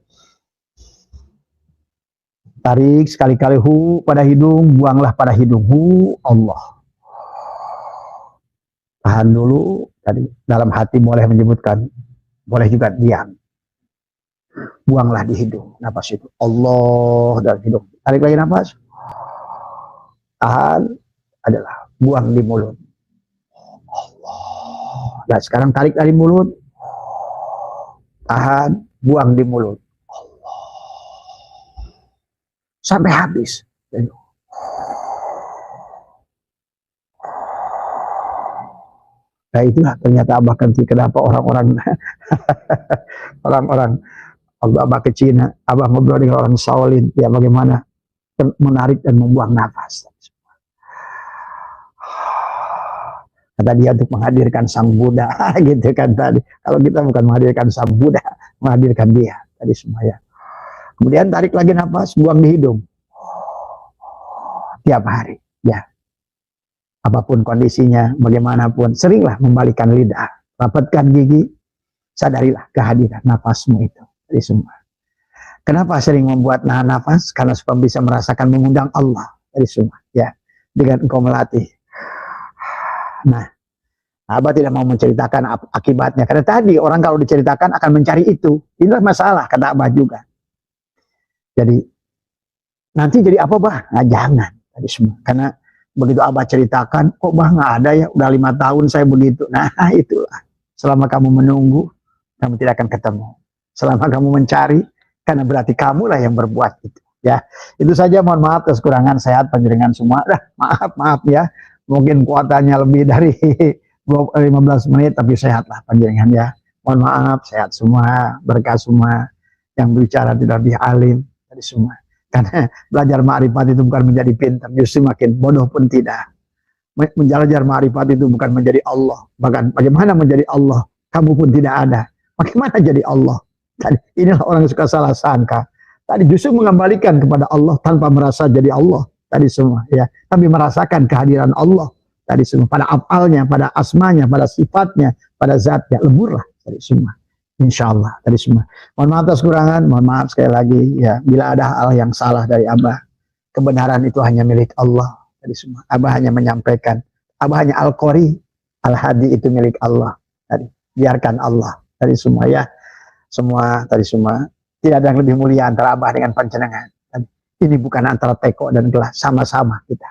Tarik sekali-kali pada hidung, buanglah pada hidung. Allah. Tahan dulu, tadi dalam hati boleh menyebutkan, boleh juga diam. Buanglah di hidung, nafas itu. Allah dalam hidung. Tarik lagi nafas. Tahan adalah buang di mulut. Allah. Nah sekarang tarik dari mulut. Tahan, buang di mulut. Allah. Sampai habis. Nah itulah ternyata Abah Kanti kenapa orang-orang Abah ke Cina, Abah ngobrol dengan orang Shaolin, ya bagaimana menarik dan membuang nafas. Kata dia untuk menghadirkan Sang Buddha, gitu kan tadi. Kalau kita bukan menghadirkan Sang Buddha, menghadirkan dia tadi semua ya. Kemudian tarik lagi nafas, buang di hidung. Tiap hari, ya. Apapun kondisinya, bagaimanapun, seringlah membalikkan lidah, rapatkan gigi, sadarilah kehadiran nafasmu itu dari semua. Kenapa sering membuat nahan nafas? Karena supaya bisa merasakan mengundang Allah dari semua. Ya, dengan engkau melatih. Nah, Abah tidak mau menceritakan akibatnya, karena tadi orang kalau diceritakan akan mencari itu. Inilah masalah, kata Abah juga. Jadi nanti jadi apa bah? Nah, jangan tadi semua, karena begitu Abah ceritakan, kok bah nggak ada ya, udah 5 tahun saya begitu. Nah itulah, selama kamu menunggu, kamu tidak akan ketemu. Selama kamu mencari, karena berarti kamulah yang berbuat itu. Ya, itu saja. Mohon maaf atas kekurangan, sehat panjenengan semua. Maaf ya, mungkin kuotanya lebih dari 15 menit, tapi sehatlah panjenengan ya. Mohon maaf, sehat semua, berkah semua. Yang bicara tidak lebih alim dari semua. Karena belajar ma'rifat itu bukan menjadi pintar, justru makin bodoh pun tidak. Belajar ma'rifat itu bukan menjadi Allah. Bahkan bagaimana menjadi Allah? kamu pun tidak ada. Bagaimana jadi Allah? Tadi inilah orang yang suka salah sangka. Tadi justru mengembalikan kepada Allah tanpa merasa jadi Allah. Tadi semua ya, tapi merasakan kehadiran Allah. Tadi semua pada afalnya, pada asmanya, pada sifatnya, pada zatnya, leburlah tadi semua. Insya Allah tadi semua. Mohon maaf atas kekurangan, mohon maaf sekali lagi ya. Bila ada hal yang salah dari Abah, kebenaran itu hanya milik Allah tadi semua. Abah hanya menyampaikan, Abah hanya Al-Qori, Al-Hadi itu milik Allah. Tadi biarkan Allah tadi semua ya. Semua tadi semua. Tidak ada yang lebih mulia antara Abah dengan panjenengan. Ini bukan antara teko dan gelas, sama-sama kita.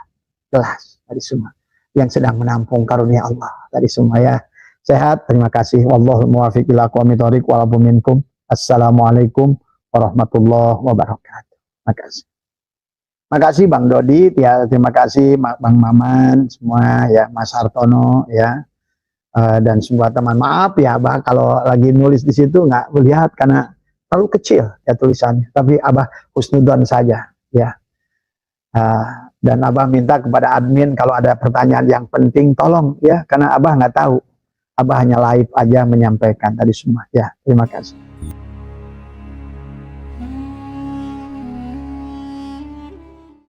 Gelas tadi semua yang sedang menampung karunia Allah tadi semua ya. Sehat, terima kasih. Wallahul muwaffiq ila aqwamit thoriq wa lakum minkum. Assalamualaikum warahmatullahi wabarakatuh. Makasih. Makasih Bang Dodi, ya, terima kasih Bang Maman, semua ya, Mas Hartono ya, dan semua teman. Maaf ya Abah kalau lagi nulis di situ nggak melihat karena terlalu kecil ya tulisannya. Tapi Abah husnudon saja ya. Dan Abah minta kepada admin kalau ada pertanyaan yang penting tolong ya, karena Abah nggak tahu. Abah hanya live aja menyampaikan tadi semua ya. Terima kasih.